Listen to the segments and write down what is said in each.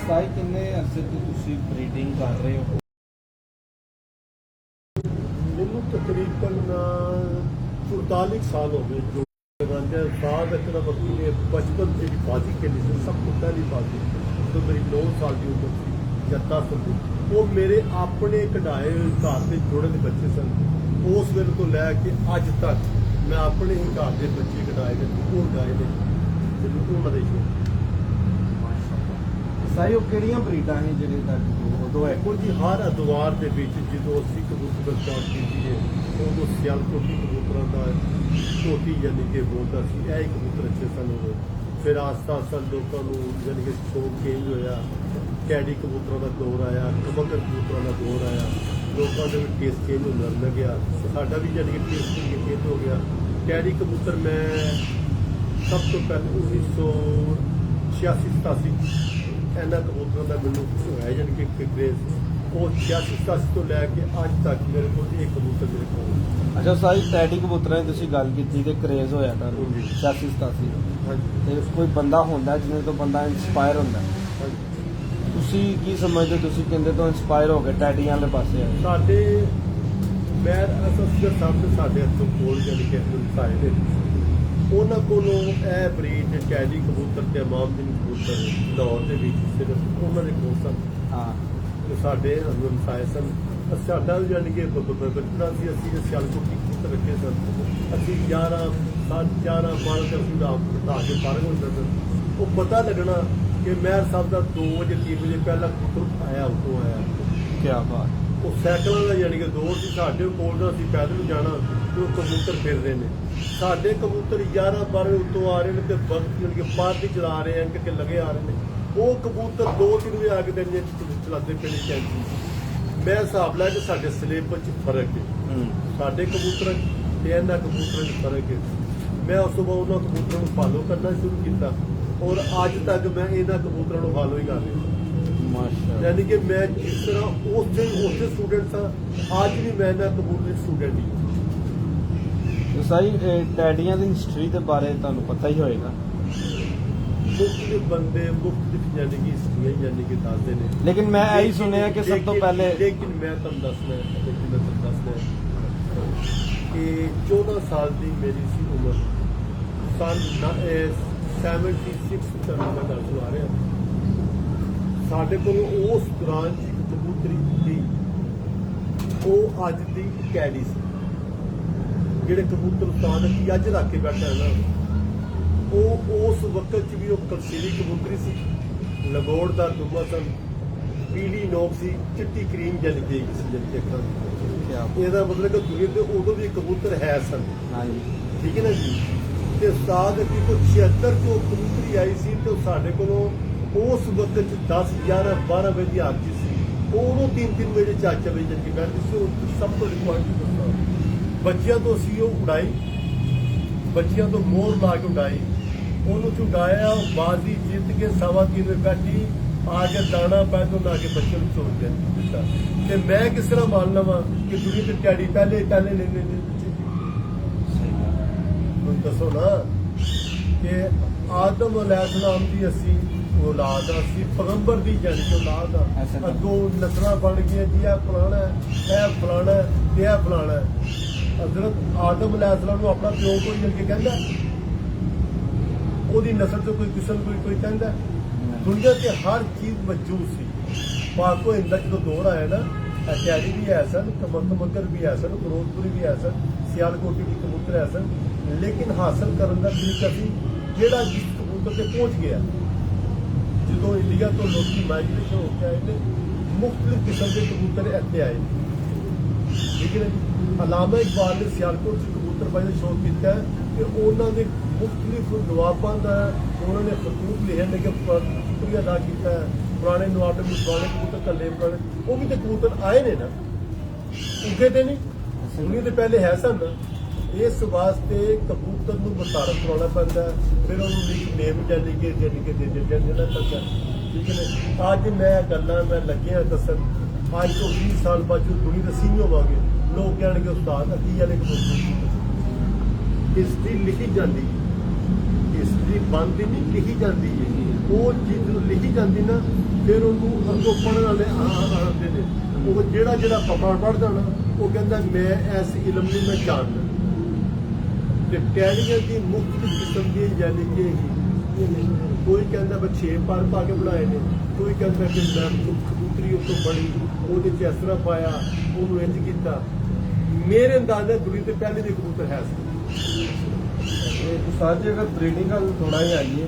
ਸਾਈ ਕਿੰਨੇ ਅਰਸੇ ਤੋਂ ਤੁਸੀਂ ਬਰੀਡਿੰਗ ਕਰ ਰਹੇ ਹੋ? ਮੈਨੂੰ ਤਕਰੀਬਨ 44 साल हो गए जो साल इतना बकरी ने बचपन से भी बाजी खेली थी। सब कुछ पहली बाजी तो मेरी 9 साल की उम्र थी या 10 साल थी। वो मेरे अपने कढ़ाए घर से जुड़े के बच्चे सन। उस वेले तो लैके अज तक मैं अपने ही घर के बच्चे कढ़ाए ने वो गाए ने उन्होंने शौक। ਸਾਈ ਉਹ ਕਿਹੜੀਆਂ ਬਰੀਡਾਂ ਨੇ ਜਿਹੜੇ ਤੁਹਾਡੇ ਉਦੋਂ ਹੈ? देखो जी हर अदवार के जो असी कबूतर स्टार्ट की उदो सियालकोटी कबूतर का छोटी यानी कि बोलता सी यह कबूतर अच्छे सन। फिर आस्ता आस्ता लोगों को यानी कि शौक चेंज होया। कैडी कबूतर का दौर आया, कबूतर कबूतर का दौर आया, लोगों का भी टेस्ट चेंज होने लग्या। साडा भी यानी कि टेस्ट चेंज हो गया। कैडी कबूतर मैं सब तो पहले 1986-87 ਇਹਨਾਂ ਕਬੂਤਰਾਂ ਦਾ ਮੈਨੂੰ ਹੈ ਜਾਣੀ ਕਿ ਕ੍ਰੇਜ਼ ਉਹ 86-87 ਤੋਂ ਲੈ ਕੇ ਅੱਜ ਤੱਕ ਮੇਰੇ ਕੋਲ ਇੱਕ ਕਬੂਤਰ ਮੇਰੇ ਕੋਲ। ਅੱਛਾ ਸਾਈ ਟੈਡੀ ਕਬੂਤਰਾਂ ਦੀ ਤੁਸੀਂ ਗੱਲ ਕੀਤੀ ਕਿ ਕ੍ਰੇਜ਼ ਹੋਇਆ ਤੁਹਾਨੂੰ 86-87 ਹਾਂਜੀ। ਤੇ ਕੋਈ ਬੰਦਾ ਹੁੰਦਾ ਜਿਹਨੇ ਤੋਂ ਬੰਦਾ ਇਨਸਪਾਇਰ ਹੁੰਦਾ। ਹਾਂਜੀ। ਤੁਸੀਂ ਕੀ ਸਮਝਦੇ, ਤੁਸੀਂ ਕਹਿੰਦੇ ਤੋਂ ਇਨਸਪਾਇਰ ਹੋ ਕੇ ਟੈਡੀਆਂ ਵਾਲੇ ਪਾਸੇ ਆਏ? ਸਾਡੇ ਮੈਂ ਅਸੋਸੀਏਟ ਸਾਹਿਬ ਦੇ ਸਾਡੇ ਹੱਥੋਂ ਕੋਲ ਜਾਣੀ ਕਿ ਹਿੰਸਾਏ ਦੇ ਉਹਨਾਂ ਕੋਲੋਂ ਇਹ ਬਰੀਡ ਟੈਡੀ ਕਬੂਤਰ ਤੇ ਇਮਾਮਦੀਨ ਕਬੂਤਰ ਲਾਹੌਰ ਦੇ ਵਿੱਚ ਸਿਰਫ ਉਹਨਾਂ ਦੇ ਕੋਲ ਸਨ। ਹਾਂ ਸਾਡੇ ਹਿੰਸਾਏ ਸਨ। ਸਾਡਾ ਵੀ ਜਾਣੀ ਕਿ ਬਚਪਨਾ ਸੀ। ਅਸੀਂ ਸਿਆਲਕੋਟੀ ਕਬੂਤਰ ਰੱਖੇ ਸਨ। ਅਸੀਂ 11-12 ਅਸੀਂ ਆਪ ਬਤਾ ਕੇ ਪਾਰ ਹੁੰਦਾ ਸਨ। ਉਹ ਪਤਾ ਲੱਗਣਾ ਕਿ ਮਹਿਰ ਸਾਹਿਬ ਦਾ 2 ਵਜੇ 3 ਵਜੇ ਪਹਿਲਾਂ ਕਬੂਤਰ ਆਇਆ ਉਤੋਂ ਆਇਆ। ਕੀ ਬਾਤ। ਉਹ ਸਾਈਕਲਾਂ ਦਾ ਯਾਨੀ ਕਿ ਦੌਰ ਸੀ। ਸਾਡੇ ਕੋਲ ਦਾ ਅਸੀਂ ਪੈਦਲ ਜਾਣਾ ਤੇ ਉਹ ਕਬੂਤਰ ਫਿਰ ਰਹੇ ਨੇ। ਸਾਡੇ ਕਬੂਤਰ 11-12 ਉੱਤੋਂ ਆ ਰਹੇ ਨੇ ਤੇ ਵਕਤ ਯਾਨੀ ਕਿ ਪਾਰਟੀ ਚਲਾ ਰਹੇ ਹਨ ਕਿ ਲੱਗੇ ਆ ਰਹੇ ਨੇ। ਉਹ ਕਬੂਤਰ 2-3 ਵਜੇ ਆ ਕੇ ਦਿਨ ਚਲਾਉਂਦੇ ਪਏ ਨੇ ਚੈਂਪੀ। ਮੈਂ ਹਿਸਾਬ ਲਾ ਕੇ ਸਾਡੇ ਸਿਲੇਬਸ 'ਚ ਫਰਕ ਹੈ। ਸਾਡੇ ਕਬੂਤਰਾਂ ਤੇ ਇਹਨਾਂ ਕਬੂਤਰਾਂ 'ਚ ਫਰਕ ਹੈ। ਮੈਂ ਉਸ ਤੋਂ ਬਾਅਦ ਉਹਨਾਂ ਕਬੂਤਰਾਂ ਨੂੰ ਫਾਲੋ ਕਰਨਾ ਸ਼ੁਰੂ ਕੀਤਾ ਔਰ ਅੱਜ ਤੱਕ ਮੈਂ ਇਹਨਾਂ ਕਬੂਤਰਾਂ ਨੂੰ ਫਾਲੋ ਹੀ ਕਰ ਰਿਹਾ। ਮਾਸ਼ਾਅੱਲਾ। यानी कि मैं जिस तरह उससे स्टूडेंट था आज भी मैं ना कबूतर स्टूडेंट ही। ਸਾਈ ਟੈਡੀਆਂ ਦੀ ਹਿਸਟਰੀ ਦੇ ਬਾਰੇ ਤੁਹਾਨੂੰ ਪਤਾ ਹੀ ਹੋਏਗਾ। मुख्तलिफ बंदे मुख्तलिफ यानी कि हिस्ट्रियां यानी कि दसते ने। लेकिन मैं यही सुनिया कि सब तो पहले लेकिन मैं तुम दसना कि 14 साल की मेरी सी उम्र सन 76 का मैं दस आ रहा। ਸਾਡੇ ਕੋਲ ਉਸ ਦੌਰਾਨ ਇੱਕ ਕਬੂਤਰੀ ਸੀ ਉਹ ਅੱਜ ਦੀ ਕੈਡੀ ਸੀ। ਜਿਹੜੇ ਕਬੂਤਰ ਉਸਤਾਦ ਕੀ ਅੱਜ ਰੱਖ ਕੇ ਬੈਠਾ ਹੈ ਨਾ ਉਹ ਉਸ ਵਕਤ 'ਚ ਵੀ ਉਹ ਕਲਸੀਰੀ ਕਬੂਤਰੀ ਸੀ। ਲਗੋੜ ਦਾ ਦੁੱਬਾ ਸਨ, ਪੀਲੀ ਨੋਕ ਸੀ, ਚਿੱਟੀ ਕਰੀਮ ਜਲ ਗਈ ਸੀ ਜਲ ਕੇ ਅੱਖਾਂ ਦੀ। ਇਹਦਾ ਮਤਲਬ ਕਿ ਦੁਨੀਆ ਤੇ ਉਦੋਂ ਵੀ ਕਬੂਤਰ ਹੈ ਸਨ। ਹਾਂਜੀ ਠੀਕ ਹੈ ਨਾ ਜੀ। ਤੇ ਉਸਤਾਦ ਕੀ ਕੋਈ 76 ਤੋਂ ਕਬੂਤਰੀ ਆਈ ਸੀ ਤੇ ਸਾਡੇ ਕੋਲੋਂ ਉਸ ਵਕਤ 'ਚ 10-11-12 ਵਜੇ ਦੀ ਆਰਜੀ ਸੀ। ਉਹਨੂੰ 3-3 ਵਜੇ 4 ਵਜੇ ਜਦ ਕਿ ਬੈਠਦੀ ਸੀ। ਉਹ ਸਭ ਤੋਂ ਰਿਕੁਆਇਰਡ ਦੱਸਦਾ ਬੱਚਿਆਂ ਤੋਂ ਸੀ ਉਹ ਉਡਾਈ, ਬੱਚਿਆਂ ਤੋਂ ਮੋਹਰ ਲਾ ਕੇ ਉਡਾਈ, ਉਹਨੂੰ ਝੁਡਾਇਆ, ਬਾਜ਼ੀ ਜਿੱਤ ਕੇ 3:15 ਵਜੇ ਬੈਠੀ ਆ ਕੇ ਦਾਣਾ ਪੈ ਤੋਂ ਲਾ ਕੇ ਬੱਚੇ ਨੂੰ ਛੋੜ ਦਿੱਤਾ। ਤੇ ਮੈਂ ਕਿਸ ਤਰ੍ਹਾਂ ਮੰਨ ਲਵਾਂ ਕਿ ਦੁਨੀਆ ਤੇ ਕੈਡੀ ਪਹਿਲੇ ਲੈਣੇ ਨੇ ਹੁਣ ਦੱਸੋ ਨਾ ਕਿ ਆਦਮ ਅਲੈਹਿਸਲਾਮ ਦੀ ਅਸੀਂ औलाद असी पैगंबर की जानी कि औलाद अगों नस्ल बन गई जी यह फलाना है फलाना है यह फलाना है। हजरत आदम अलैहिस्सलाम को अपना प्यो कोई जल के कहता ओदी नस्ल से कोई किस्म कोई कहता। दुनिया से हर चीज मौजूद सी। पाको हिंदा जो दौर आया ना कैरी भी है सन, कमकर भी है सन, फिरोजपुरी भी है सन, सियालकोटी भी कबूतर है सन। लेकिन हासिल करने का तरीका सी जेड़ा जिस कबूतर से पहुंच गया। जो इंडिया तो लोग माइग्रेशन हो के आए थे मुख्तलिफ किस्म के कबूतर इतने आए। लेकिन अलामा इकबाल ने सियालकोट से कबूतर बाई का शौक किया कि उन्होंने मुख्तलिफ नवाबों का उन्होंने खतूत लिखे ने कि शुक्रिया अदा किया पुराने नवाब ने पुराने कबूतर कले पुराने वो भी तो कबूतर आए ने ना उगे तो नहीं उन्हें तो पहले है सन ना। इस वास्ते कबूतर को मुतारफ कराना पैंता फिर उन्होंने नेम जानी कि देना पैंता। ठीक है ना। अज मैं गल्लां मैं लगे दसन अज तो 20 साल बाद जो दुनिया दसी नहीं होवांगे लोग कहणगे उस्ताद अकी वाले कबूतर हिस्ट्री लिखी जाती हिस्ट्री बनती नहीं लिखी जाती है। ਉਹ ਚੀਜ਼ ਜਦੋਂ ਲਿਖੀ ਜਾਂਦੀ ਨਾ ਫਿਰ ਉਹਨੂੰ ਅੱਗੋਂ ਪੜ੍ਹਨ ਵਾਲੇ ਆਉਂਦੇ ਨੇ ਉਹ ਜਿਹੜਾ ਪੜ੍ਹਦਾ ਨਾ ਉਹ ਕਹਿੰਦਾ ਮੈਂ ਇਸ ਇਲਮ ਨੂੰ ਮੈਂ ਜਾਣਦਾ ਤੇ ਟੈਲੀਆਂ ਦੀ ਮੁਖਤਲਿਫ ਕਿਸਮ ਦੀ ਯਾਨੀ ਕਿ ਕੋਈ ਕਹਿੰਦਾ ਮੈਂ 6 ਪਰ ਪਾ ਕੇ ਬਣਾਏ ਨੇ ਕੋਈ ਕਹਿੰਦਾ ਕਿ ਮੈਂ ਕਬੂਤਰੀ ਉੱਤੋਂ ਬੜੀ ਉਹਦੇ 'ਚ ਇਸ ਤਰ੍ਹਾਂ ਪਾਇਆ ਉਹਨੂੰ ਇੰਜ ਕੀਤਾ ਮੇਰੇ ਅੰਦਾਜ਼ੇ ਦੁਨੀਆ ਤੇ ਪਹਿਲੇ ਦੇ ਕਬੂਤਰ ਹੈ ਸੀ ਉਸਤਾਦ ਜੀ ਅਗਰ ਬਰੀਡਿੰਗ ਵੱਲ ਥੋੜਾ ਜਿਹਾ ਆਈਏ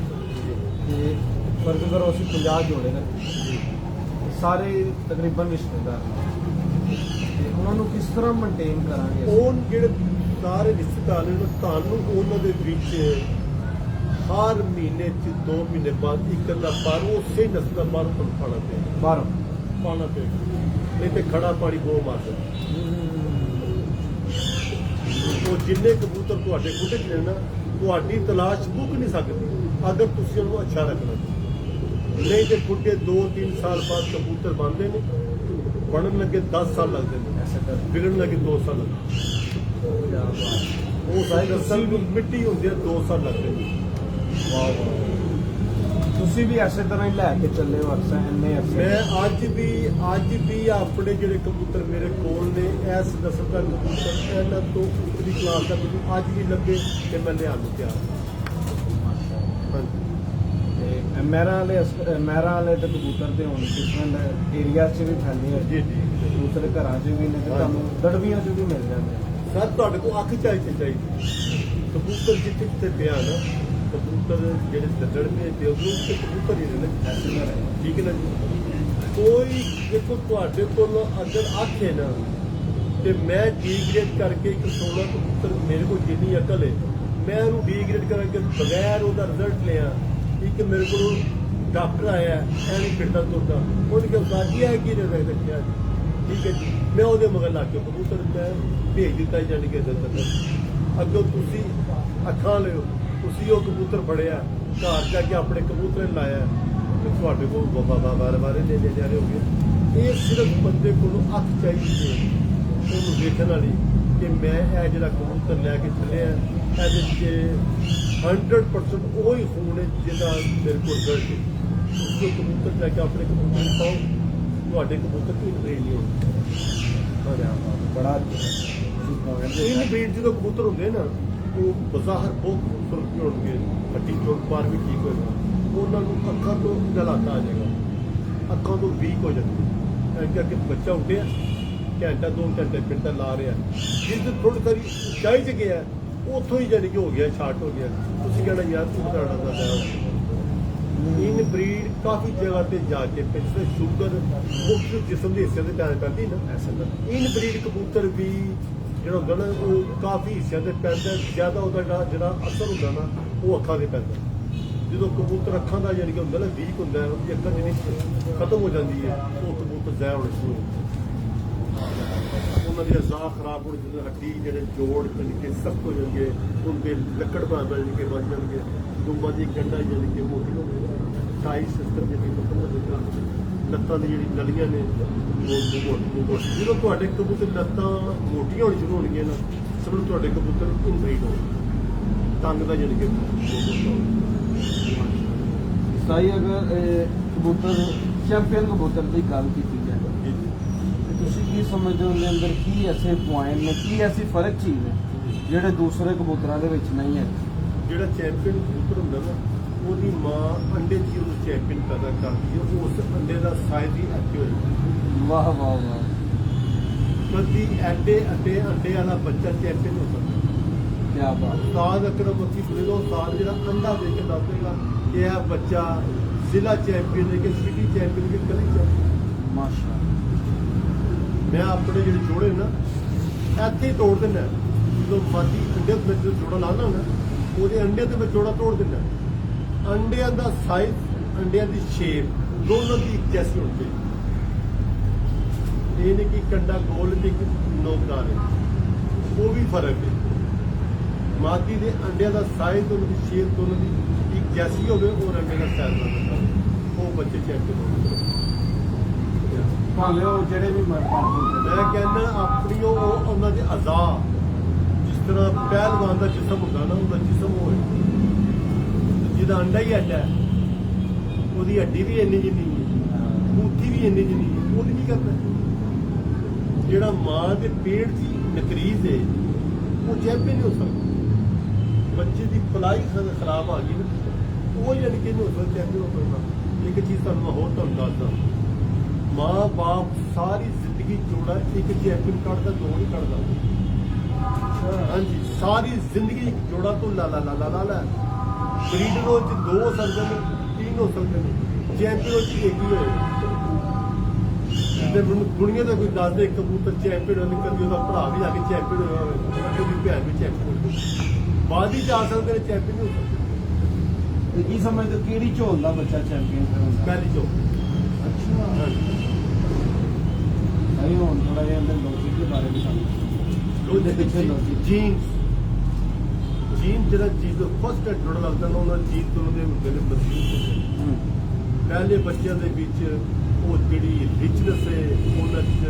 ਤੇ ਫਰਕ ਕਰੋ ਅਸੀਂ 50 ਜੋੜੇ ਨੇ ਸਾਰੇ ਤਕਰੀਬਨ ਰਿਸ਼ਤੇਦਾਰ ਤੇ ਉਹਨਾਂ ਨੂੰ ਕਿਸ ਤਰ੍ਹਾਂ ਮੇਨਟੇਨ ਕਰਾਂਗੇ ਉਹ ਜਿਹੜੇ ਸਾਰੇ ਰਿਸ਼ਤੇਦਾਰ ਨੇ ਤੁਹਾਨੂੰ ਉਹਨਾਂ ਦੇ ਵਿੱਚ ਹਰ ਮਹੀਨੇ 'ਚ 2 ਮਹੀਨੇ ਬਾਅਦ ਇੱਕ ਅੱਧਾ ਪਰ ਉਸੇ ਨਸਲ ਦਾ ਬਾਹਰੋਂ ਤੁਹਾਨੂੰ ਬਾਹਰੋਂ ਪਾਣਾ ਪਏਗਾ ਨਹੀਂ ਤੇ ਖੜਾ ਪਾਣੀ ਬਹੁਤ ਮਾਰਦਾ ਉਹ ਜਿੰਨੇ ਕਬੂਤਰ ਤੁਹਾਡੇ ਖੁੱਡੇ 'ਚ ਨੇ ਨਾ ਤੁਹਾਡੀ ਤਲਾਸ਼ ਮੁੱਕ ਨਹੀਂ ਸਕਦੀ ਅਗਰ ਤੁਸੀਂ ਉਹਨੂੰ ਅੱਛਾ ਰੱਖਣਾ ਨਹੀਂ ਤੇ ਖੁੱਡੇ 2-3 ਸਾਲ ਬਾਅਦ ਕਬੂਤਰ ਬਣਦੇ ਨੇ ਬਣਨ ਲੱਗੇ 10 ਸਾਲ ਲੱਗਦੇ ਨੇ ਵਿਗੜਨ ਲੱਗੇ 2 ਸਾਲ ਲੱਗਦੇ ਉਹ ਸਾਰੀ ਮਿੱਟੀ ਹੁੰਦੀ ਹੈ 2 ਸਾਲ ਲੱਗਦੇ ਨੇ ਤੁਸੀਂ ਵੀ ਐਸੇ ਤਰ੍ਹਾਂ ਹੀ ਲੈ ਕੇ ਚੱਲੇ ਹੋ ਅਰਸਾ ਇੰਨੇ ਅਰਸੇ ਮੈਂ ਅੱਜ ਵੀ ਆਪਣੇ ਜਿਹੜੇ ਕਬੂਤਰ ਮੇਰੇ ਕੋਲ ਨੇ ਇਸ ਨਸਲ ਦਾ ਕਬੂਤਰ ਇਹਨਾਂ ਤੋਂ ਉੱਤਰੀ ਕਲਾਸ ਦਾ ਮੈਨੂੰ ਅੱਜ ਵੀ ਲੱਗੇ ਕਿ ਮੈਂ ਲਿਆਉਣ ਨੂੰ ਤਿਆਰ ਤੇ ਮਹਿਰਾਂ ਵਾਲੇ ਤੇ ਕਬੂਤਰ ਤੇ ਹੁਣ ਡਿਫਰੈਂਟ ਏਰੀਆ 'ਚ ਵੀ ਫੈਲੇ ਹੋਏ ਜੀ ਦੂਸਰੇ ਘਰਾਂ 'ਚ ਵੀ ਨੇ ਤੇ ਤੁਹਾਨੂੰ ਦੜਵੀਆਂ 'ਚ ਵੀ ਮਿਲ ਜਾਂਦੇ ਸਰ ਤੁਹਾਡੇ ਕੋਲ ਅੱਖ ਚਾਹੀਦੀ ਕਬੂਤਰ ਜਿੱਥੇ ਪਿਆ ਨਾ ਕਬੂਤਰ ਜਿਹੜੇ ਦੱਦੜ ਨੇ ਤੇ ਉਹਨੂੰ ਤੇ ਕਬੂਤਰ ਹੀ ਨੇ ਠੀਕ ਹੈ ਨਾ ਕੋਈ ਦੇਖੋ ਤੁਹਾਡੇ ਕੋਲ ਅਗਰ ਅੱਖ ਹੈ ਨਾ ਤੇ ਮੈਂ ਡੀਗ੍ਰੇਡ ਕਰਕੇ ਇੱਕ 16 ਕਬੂਤਰ ਮੇਰੇ ਕੋਲ ਜਿੰਨੀ ਅਕਲ ਹੈ ਮੈਂ ਉਹਨੂੰ ਡੀਗ੍ਰੇਡ ਕਰਕੇ ਬਗੈਰ ਉਹਦਾ ਰਿਜ਼ਲਟ ਲਿਆ ਇੱਕ ਮੇਰੇ ਕੋਲ ਡਾਕਟਰ ਆਇਆ ਐਵੇਂ ਫਿਰਦਾ ਤੁਰਦਾ ਉਹਨੇ ਕਿਹਾ ਸਾਜੀ ਹੈ ਕੀ ਰਹਿ ਰੱਖਿਆ ਠੀਕ ਹੈ ਜੀ ਮੈਂ ਉਹਦੇ ਮਗਰ ਲੱਗ ਕੇ ਕਬੂਤਰ ਮੈਂ ਭੇਜ ਦਿੱਤਾ ਜਾਣੀ ਕਿ ਅੱਗੋਂ ਤੁਸੀਂ ਅੱਖਾਂ ਲਿਓ ਤੁਸੀਂ ਉਹ ਕਬੂਤਰ ਫੜਿਆ ਘਰ ਜਾ ਕੇ ਆਪਣੇ ਕਬੂਤਰ ਲਾਇਆ ਤੇ ਤੁਹਾਡੇ ਕੋਲ ਬਾਬਾ ਬਾਰੇ ਲੈ ਜਾ ਰਹੇ ਹੋਗੇ ਇਹ ਸਿਰਫ ਬੰਦੇ ਕੋਲੋਂ ਅੱਖ ਚਾਹੀਦੀ ਹੈ ਉਹਨੂੰ ਵੇਖਣ ਵਾਲੀ ਕਿ ਮੈਂ ਇਹ ਜਿਹੜਾ ਕਬੂਤਰ ਲੈ ਕੇ ਚੱਲਿਆ ਇਹਦੇ 'ਚ 100% ਉਹ ਹੀ ਖੂਨ ਹੈ ਜਿਹਦਾ ਮੇਰੇ ਕੋਲ ਰਿਜ਼ਲਟ ਹੈ ਉਸ ਕਬੂਤਰ ਲੈ ਕੇ ਆਪਣੇ ਕਬੂਤਰ ਨੂੰ ਪਾਓ ਤੁਹਾਡੇ ਕਬੂਤਰ ਕੀ ਬਰੀਡ ਨਹੀਂ ਹੋਣੀ ਬੜਾ ਇਨ ਬਰੀਡ ਜਦੋਂ ਕਬੂਤਰ ਹੁੰਦੇ ਨਾ ਉਹ ਬਜ਼ਾਹਰ ਬਹੁਤ ਖੂਬਸੂਰਤ ਹੋਣਗੇ ਹੱਡੀ ਚੋਂ ਪਾਰ ਵੀ ਠੀਕ ਹੋਏਗਾ ਉਹਨਾਂ ਨੂੰ ਅੱਖਾਂ ਤੋਂ ਜਲਾਤਾ ਆ ਜਾਏਗਾ ਅੱਖਾਂ ਤੋਂ ਵੀਕ ਹੋ ਜਾਂਦੀ ਐਂ ਕਰਕੇ ਬੱਚਾ ਉੱਠਿਆ ਘੰਟਾ 2 ਘੰਟੇ ਪਿੰਡਾ ਲਾ ਰਿਹਾ ਜਿਸ ਥੋੜੀ ਸਾਰੀ ਉਚਾਈ 'ਚ ਗਿਆ ਉੱਥੋਂ ਹੀ ਜਾਨੀ ਕਿ ਹੋ ਗਿਆ ਛਾਟ ਹੋ ਗਿਆ ਤੁਸੀਂ ਕਹਿਣਾ ਯਾਰ ਤੂੰ ਘਟਾਣਾ ਦਾ ਇਨ ਬਰੀਡ ਕਾਫੀ ਜਗ੍ਹਾ ਤੇ ਜਾ ਕੇ ਪਿੱਛੇ ਸ਼ੂਗਰ ਮੁੱਖ ਜਿਸਮ ਦੇ ਹਿੱਸੇ ਤੇ ਪੈਦਾ ਕਰਦੀ ਨਾ ਇਨ ਬਰੀਡ ਕਬੂਤਰ ਵੀ ਜਿਹੜਾ ਹੁੰਦਾ ਨਾ ਉਹ ਕਾਫੀ ਹਿੱਸਿਆਂ ਤੇ ਪੈਂਦਾ ਜ਼ਿਆਦਾ ਉਹਦਾ ਜਿਹੜਾ ਅਸਰ ਹੁੰਦਾ ਨਾ ਉਹ ਅੱਖਾਂ ਦੇ ਪੈਂਦਾ ਜਦੋਂ ਕਬੂਤਰ ਅੱਖਾਂ ਦਾ ਜਾਨੀ ਕਿ ਹੁੰਦਾ ਨਾ ਵੀਕ ਹੁੰਦਾ ਉਹਦੀ ਅੱਖਾਂ ਜਿਹੜੀ ਖਤਮ ਹੋ ਜਾਂਦੀ ਹੈ ਉਹ ਕਬੂਤਰ ਜ਼ਾਇਆ ਹੋਣੇ ਸ਼ੁਰੂ ਹੋ ਜਾਂਦੇ ਉਹਨਾਂ ਦੀ ਅਜ਼ਾ ਖਰਾਬ ਹੋਣ ਜਦੋਂ ਹੱਡੀ ਜਿਹੜੇ ਜੋੜ ਜਾਨੀ ਕਿ ਸਖਤ ਹੋ ਜਾਣਗੇ ਉਹਦੇ ਲੱਕੜ ਬਣ ਜਾਣਗੇ ਬਣ ਜਾਣਗੇ ਦੁੰਬਾਂ ਦੀ ਗੰਢਾਂ ਜਾਨੀ ਕਿ ਮੋਟੀ ਹੋ ਜਾਣਗੇ ਟਾਈ ਸਿਸਟਮ ਜਿਹੜੀ ਖਤਮ ਹੋ ਜਾਏਗਾ ਲੱਤਾਂ ਦੀ ਜਿਹੜੀ ਨਲੀਆਂ ਨੇ ਉਹ ਜਦੋਂ ਤੁਹਾਡੇ ਕਬੂਤਰ ਲੱਤਾਂ ਮੋਟੀਆਂ ਹੋਣੀ ਸ਼ੁਰੂ ਹੋਣਗੀਆਂ ਨਾ ਸਮਝ ਤੁਹਾਡੇ ਕਬੂਤਰ ਇਨਬਰੀਡ ਹੋ ਤੰਗ ਦਾ ਜਾਨੀ ਕਿ ਸਹੀ ਅਗਰ ਕਬੂਤਰ ਚੈਂਪੀਅਨ ਕਬੂਤਰ ਦੀ ਗੱਲ ਕੀਤੀ ਜਾਏ ਤੁਸੀਂ ਕੀ ਸਮਝਦੇ ਹੋ ਉਹਦੇ ਅੰਦਰ ਕੀ ਐਸੇ ਪੁਆਇੰਟ ਨੇ ਕੀ ਐਸੀ ਫਰਕ ਚੀਜ਼ ਹੈ ਜਿਹੜੇ ਦੂਸਰੇ ਕਬੂਤਰਾਂ ਦੇ ਵਿੱਚ ਨਹੀਂ ਹੈ ਜਿਹੜਾ ਚੈਂਪੀਅਨ ਕਬੂਤਰ ਹੁੰਦਾ ਨਾ ਉਹਦੀ ਮਾਂ ਅੰਡੇ 'ਚ ਉਹਨੂੰ ਚੈਂਪੀਅਨ ਪੈਦਾ ਕਰਦੀ ਹੈ ਉਸ ਅੰਡੇ ਦਾ ਸਾਈਜ਼ ਹੀ ਐਕਿਊਰੇਟ ਵਾਹ ਵਾਹ ਵਾਹ ਕਦੀ ਅੰਡੇ ਵਾਲਾ ਬੱਚਾ ਚੈਂਪੀਅਨ ਹੋ ਸਕਦਾ ਕਿਆ ਬਾਤ ਉਸਤਾਦ ਅਕਰਮ ਮੱਕੀ ਜਦੋਂ ਉਸਤਾਦ ਜਿਹੜਾ ਅੰਡਾ ਦੇ ਕੇ ਦੱਸੇਗਾ ਕਿ ਇਹ ਬੱਚਾ ਜ਼ਿਲ੍ਹਾ ਚੈਂਪੀਅਨ ਹੈ ਕਿ ਸਿਟੀ ਚੈਂਪੀਅਨ ਕਿ ਕਲੀ ਚੈਂਪੀਅਨ ਮਾਸ਼ਾ ਮੈਂ ਆਪਣੇ ਜਿਹੜੇ ਜੋੜੇ ਨਾ ਇੱਥੇ ਹੀ ਤੋੜ ਦਿੰਦਾ ਜਦੋਂ ਮਾਦੀ ਅੰਡੇ ਦੇ ਵਿੱਚ ਜੋੜਾ ਲਾਉਂਦਾ ਨਾ ਉਹਦੇ ਅੰਡੇ ਦੇ ਵਿੱਚ ਜੋੜਾ ਤੋੜ ਦਿੰਦਾ ਅੰਡਿਆਂ ਦਾ ਸਾਈਜ਼ ਅੰਡਿਆਂ ਦੀ ਸ਼ੇਪ ਦੋਨੋਂ ਦੀ ਇੱਕ ਜੈਸੀ ਹੋਣੀ ਚਾਹੀਦੀ ਇਹ ਨਹੀਂ ਕਿ ਕੰਡਾ ਗੋਲ ਤੇ ਇੱਕ ਨੋਕਦਾਰ ਹੈ ਉਹ ਵੀ ਫਰਕ ਹੈ ਮਾਦੀ ਦੇ ਅੰਡਿਆਂ ਦਾ ਸਾਈਜ਼ ਉਹਨਾਂ ਦੀ ਸ਼ੇਪ ਦੋਨੋਂ ਦੀ ਇੱਕ ਜੈਸੀ ਹੋਵੇ ਔਰ ਅੰਡੇ ਦਾ ਸਾਈਜ਼ ਨਾ ਉਹ ਬੱਚੇ ਚੈੱਕ ਕਰੋ ਭਾਵੇਂ ਉਹ ਜਿਹੜੇ ਵੀ ਮੈਂ ਕਹਿੰਦਾ ਆਪਣੀ ਉਹ ਉਹਨਾਂ ਦੇ ਅਜ਼ਾ ਜਿਸ ਤਰ੍ਹਾਂ ਪਹਿਲਵਾਨ ਦਾ ਜਿਸਮ ਹੁੰਦਾ ਨਾ ਉਹਦਾ ਜਿਸਮ ਹੋਏ ਜਿਹਦਾ ਅੰਡਾ ਹੀ ਅੱਡਾ ਉਹਦੀ ਹੱਡੀ ਵੀ ਇੰਨੀ ਜਿੰਨੀ ਹੈ, ਬੂਥੀ ਵੀ ਇੰਨੀ ਜਿੰਨੀ ਹੈ, ਉਹਨੇ ਕੀ ਕਰਨਾ? ਜਿਹੜਾ ਮਾਂ ਦੇ ਪੇਟ ਦੀ ਨਕਰੀਜ਼ ਹੈ ਉਹ ਚੈਂਪੀਅਨ ਨਹੀਂ ਹੋ ਸਕਦਾ। ਬੱਚੇ ਦੀ ਪਲਾਈ ਖਰਾਬ ਆ ਗਈ ਨਾ, ਉਹ ਯਾਨੀ ਕਿ ਨਹੀਂ ਹੋ ਸਕਦਾ ਚੈਂਪੀਅਨ ਹੋ ਸਕਦਾ। ਇੱਕ ਚੀਜ਼ ਤੁਹਾਨੂੰ ਮੈਂ ਹੋਰ ਤੁਹਾਨੂੰ ਦੱਸਦਾ, ਮਾਂ ਬਾਪ ਸਾਰੀ ਜ਼ਿੰਦਗੀ ਜੋੜਾ ਇੱਕ ਚੈਂਪੀਅਨ ਕੱਢਦਾ, ਦੋ ਨਹੀਂ ਕੱਢਦਾ। ਹਾਂਜੀ, ਸਾਰੀ ਜ਼ਿੰਦਗੀ ਇੱਕ ਜੋੜਾ ਤੋਂ ਲਾ ਲਾ ਲਾ ਲਾ ਲਾ ਲਾ ਬਰੀਡਰ ਉਹ ਚ ਦੋ ਹੋ ਸਕਦੇ ਨੇ, तीन हो सकते हैं, चैंपियन एक ही होए। दुनिया का कोई दस दे कबूतर चैंपियन होने कभी उसका भरा भी जाके चैंपियन होया, कभी भैन भी चैंपियन हो, बाद ही जा सकते हैं, चैंपियन नहीं हो सकते। ਕੀ ਸਮਝਦੇ ਹੋ ਕਿਹੜੀ ਝੋਲ ਦਾ ਬੱਚਾ ਚੈਂਪੀਅਨ ਹੁੰਦਾ? पहली जो ਅੱਛਾ, ਨਹੀਂ ਹੁਣ ਥੋੜਾ ਜਿਹਾ ਅੰਦਰ ਲੌਜਿਕ ਦੇ ਬਾਰੇ ਵੀ ਸਾਨੂੰ ਉਹਦੇ ਪਿੱਛੇ ਲੌਜਿਕ जीन्स ਜਿਹੜਾ ਚੀਜ਼ ਫਸਟ ਜੁੜ ਲੱਗਦਾ ਨਾ, ਉਹਨਾਂ ਚੀਜ਼ ਤੋਂ ਉਹਦੇ ਹੁੰਦੇ ਨੇ ਮਜ਼ਬੂਤ। ਪਹਿਲੇ ਬੱਚਿਆਂ ਦੇ ਵਿੱਚ ਉਹ ਜਿਹੜੀ ਰਿਚਨੈਸ ਹੈ ਉਹਨਾਂ 'ਚ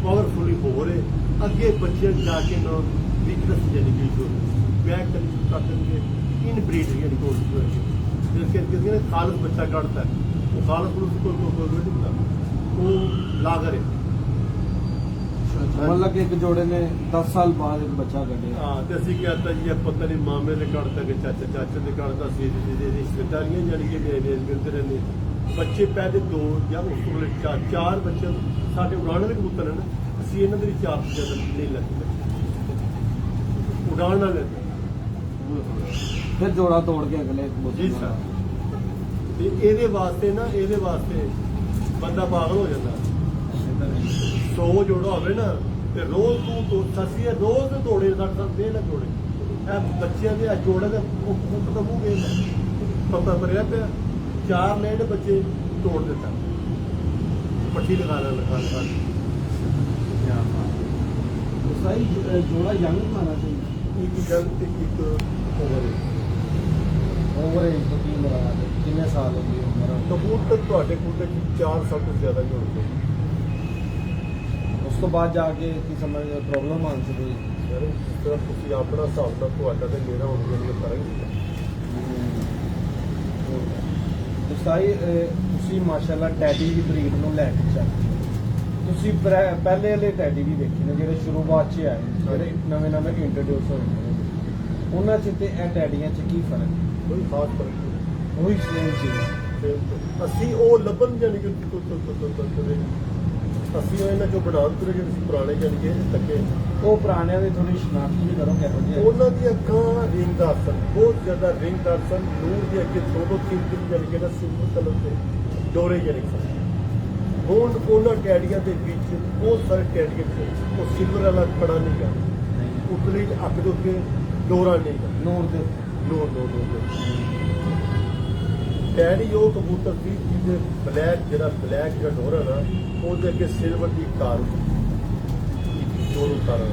ਪਾਵਰਫੁਲੀ ਹੋ ਰਹੇ, ਅੱਗੇ ਬੱਚਿਆਂ ਜਾ ਕੇ ਨਾ ਵੀਕਨੈਸ ਜਾਨੀ ਕਿ ਜੋ ਬੈਕ ਕਰ ਦੇਣਗੇ ਇਨ ਬਰੀਡ ਜਿਹੜੀ ਕੋਲ ਜਿਸ ਕਰਕੇ ਨੇ ਖਾਲਸ ਬੱਚਾ ਕੱਢਦਾ ਹੈ, ਉਹ ਖਾਲਸ ਨੂੰ ਕੋਈ ਨਹੀਂ ਹੁੰਦਾ, ਉਹ ਲਾਗਰ ਹੈ। मतलब कि एक जोड़े ने 10 साल बाद एक बच्चा कटे। हाँ, तो असं कहता जी ये पता नहीं मामे ने काटता कि चाचा चाचे ने काटता सी रिश्तेदारियां जानी कि मिलते रहने बच्चे पहले दो या उस वे चार बच्चे साढ़े उड़ाने के कबूतर हैं ना, असं इन्हों के चार से ज्यादा नहीं लगते उड़ान वाले फिर जोड़ा तोड़ के अगले जी सर। ये वास्ते ना ये वास्ते बंदा पागल हो जाता। 100 जोड़ा होवे ना ते रोज तू ससी रोज दौड़े दे ना जोड़े बच्चे के जोड़े का मूह गए पता भरिया पे 4 लेट बच्चे तोड़ देता पट्टी लगा सही जोड़ा यंग बनाना चाहिए। एक गल एक ओवर एज तो की मरा कितने साल हो गए उम्र? कबूतर ਤੁਹਾਡੇ ਕੋਲ 4 ਸਾਲ ਤੋਂ ਜ਼ਿਆਦਾ ਜੋੜਦੇ ਉਸ ਤੋਂ ਬਾਅਦ ਜਾ ਕੇ ਕੀ ਸਮਝ ਪ੍ਰੋਬਲਮ ਆਉਣ ਸੀ ਸਰ। ਜਿਸ ਤਰ੍ਹਾਂ ਤੁਸੀਂ ਆਪਣਾ ਹਿਸਾਬ ਨਾਲ ਤੁਹਾਡਾ ਤੇ ਮੇਰਾ ਹੋਣ ਦੇ ਲਈ ਫਰਕ ਸਾਈ ਤੁਸੀਂ ਮਾਸ਼ਾਅੱਲਾ ਟੈਡੀ ਦੀ ਬਰੀਡ ਨੂੰ ਲੈ ਕੇ ਚੱਲ ਤੁਸੀਂ ਪਹਿਲੇ ਵਾਲੇ ਟੈਡੀ ਵੀ ਦੇਖੇ ਨੇ ਜਿਹੜੇ ਸ਼ੁਰੂਆਤ 'ਚ ਆਏ, ਜਿਹੜੇ ਨਵੇਂ ਇੰਟਰੋਡਿਊਸ ਹੋਏ ਨੇ, ਉਹਨਾਂ 'ਚ ਤੇ ਇਹ ਟੈਡੀਆਂ 'ਚ ਕੀ ਫਰਕ? ਕੋਈ ਖਾਸ ਫਰਕ ਨਹੀਂ, ਉਹੀ ਸੇਮ ਚੀਜ਼। ਅਸੀਂ ਉਹ ਲੱਭਣ ਜਾਣੀ ਕਿ ਅਸੀਂ ਇਹਨਾਂ ਚੋਂ ਬਣਾਉਣ ਤੁਰੇ ਜਿਹੜੇ ਪੁਰਾਣੇ ਜਾਣੀ ਕਿ ਤੱਕੇ ਉਹ ਪੁਰਾਣਿਆਂ ਦੀ ਥੋੜੀ ਸ਼ਨਾਖਤ ਵੀ ਕਰੋ ਕਿਹੋ ਜਿਹੇ ਉਹਨਾਂ ਦੀਆਂ ਅੱਖਾਂ ਰਿੰਗਦਾਰ ਸਨ, ਬਹੁਤ ਜ਼ਿਆਦਾ ਰਿੰਗਦਾਰ ਸਨ, ਨੂਰ ਦੇ ਅੱਗੇ 2-3 ਜਾਣੀ ਕਿ ਨਾ ਸਿੰਪਲ ਕਲਰ ਦੇ ਡੋਰੇ ਜਾਣੀ ਸਨ। ਹੁਣ ਉਹਨਾਂ ਟੈਡੀਆਂ ਦੇ ਵਿੱਚ ਬਹੁਤ ਸਾਰੇ ਟੈਡੀਆਂ 'ਚ ਉਹ ਸਿਲਵਰ ਵਾਲਾ ਕੜਾ ਨਹੀਂ ਗਾ, ਉਤਲੀ ਅੱਖ ਦੇ ਉੱਤੇ ਡੋਰਾ ਨਹੀਂ ਗਾ, ਨੂਰ ਦੇ ਨੂਰ ਟੈਡੀ ਉਹ ਕਬੂਤਰ ਸੀ ਜਿਹਦੇ ਬਲੈਕ ਜਿਹੜਾ ਡੋਰਾ ਨਾ ਉਹਦੇ ਅੱਗੇ ਸਿਲਵਰ ਦੀ ਕਾਰ ਦੋਨੋਂ ਤਾਰਾਂ।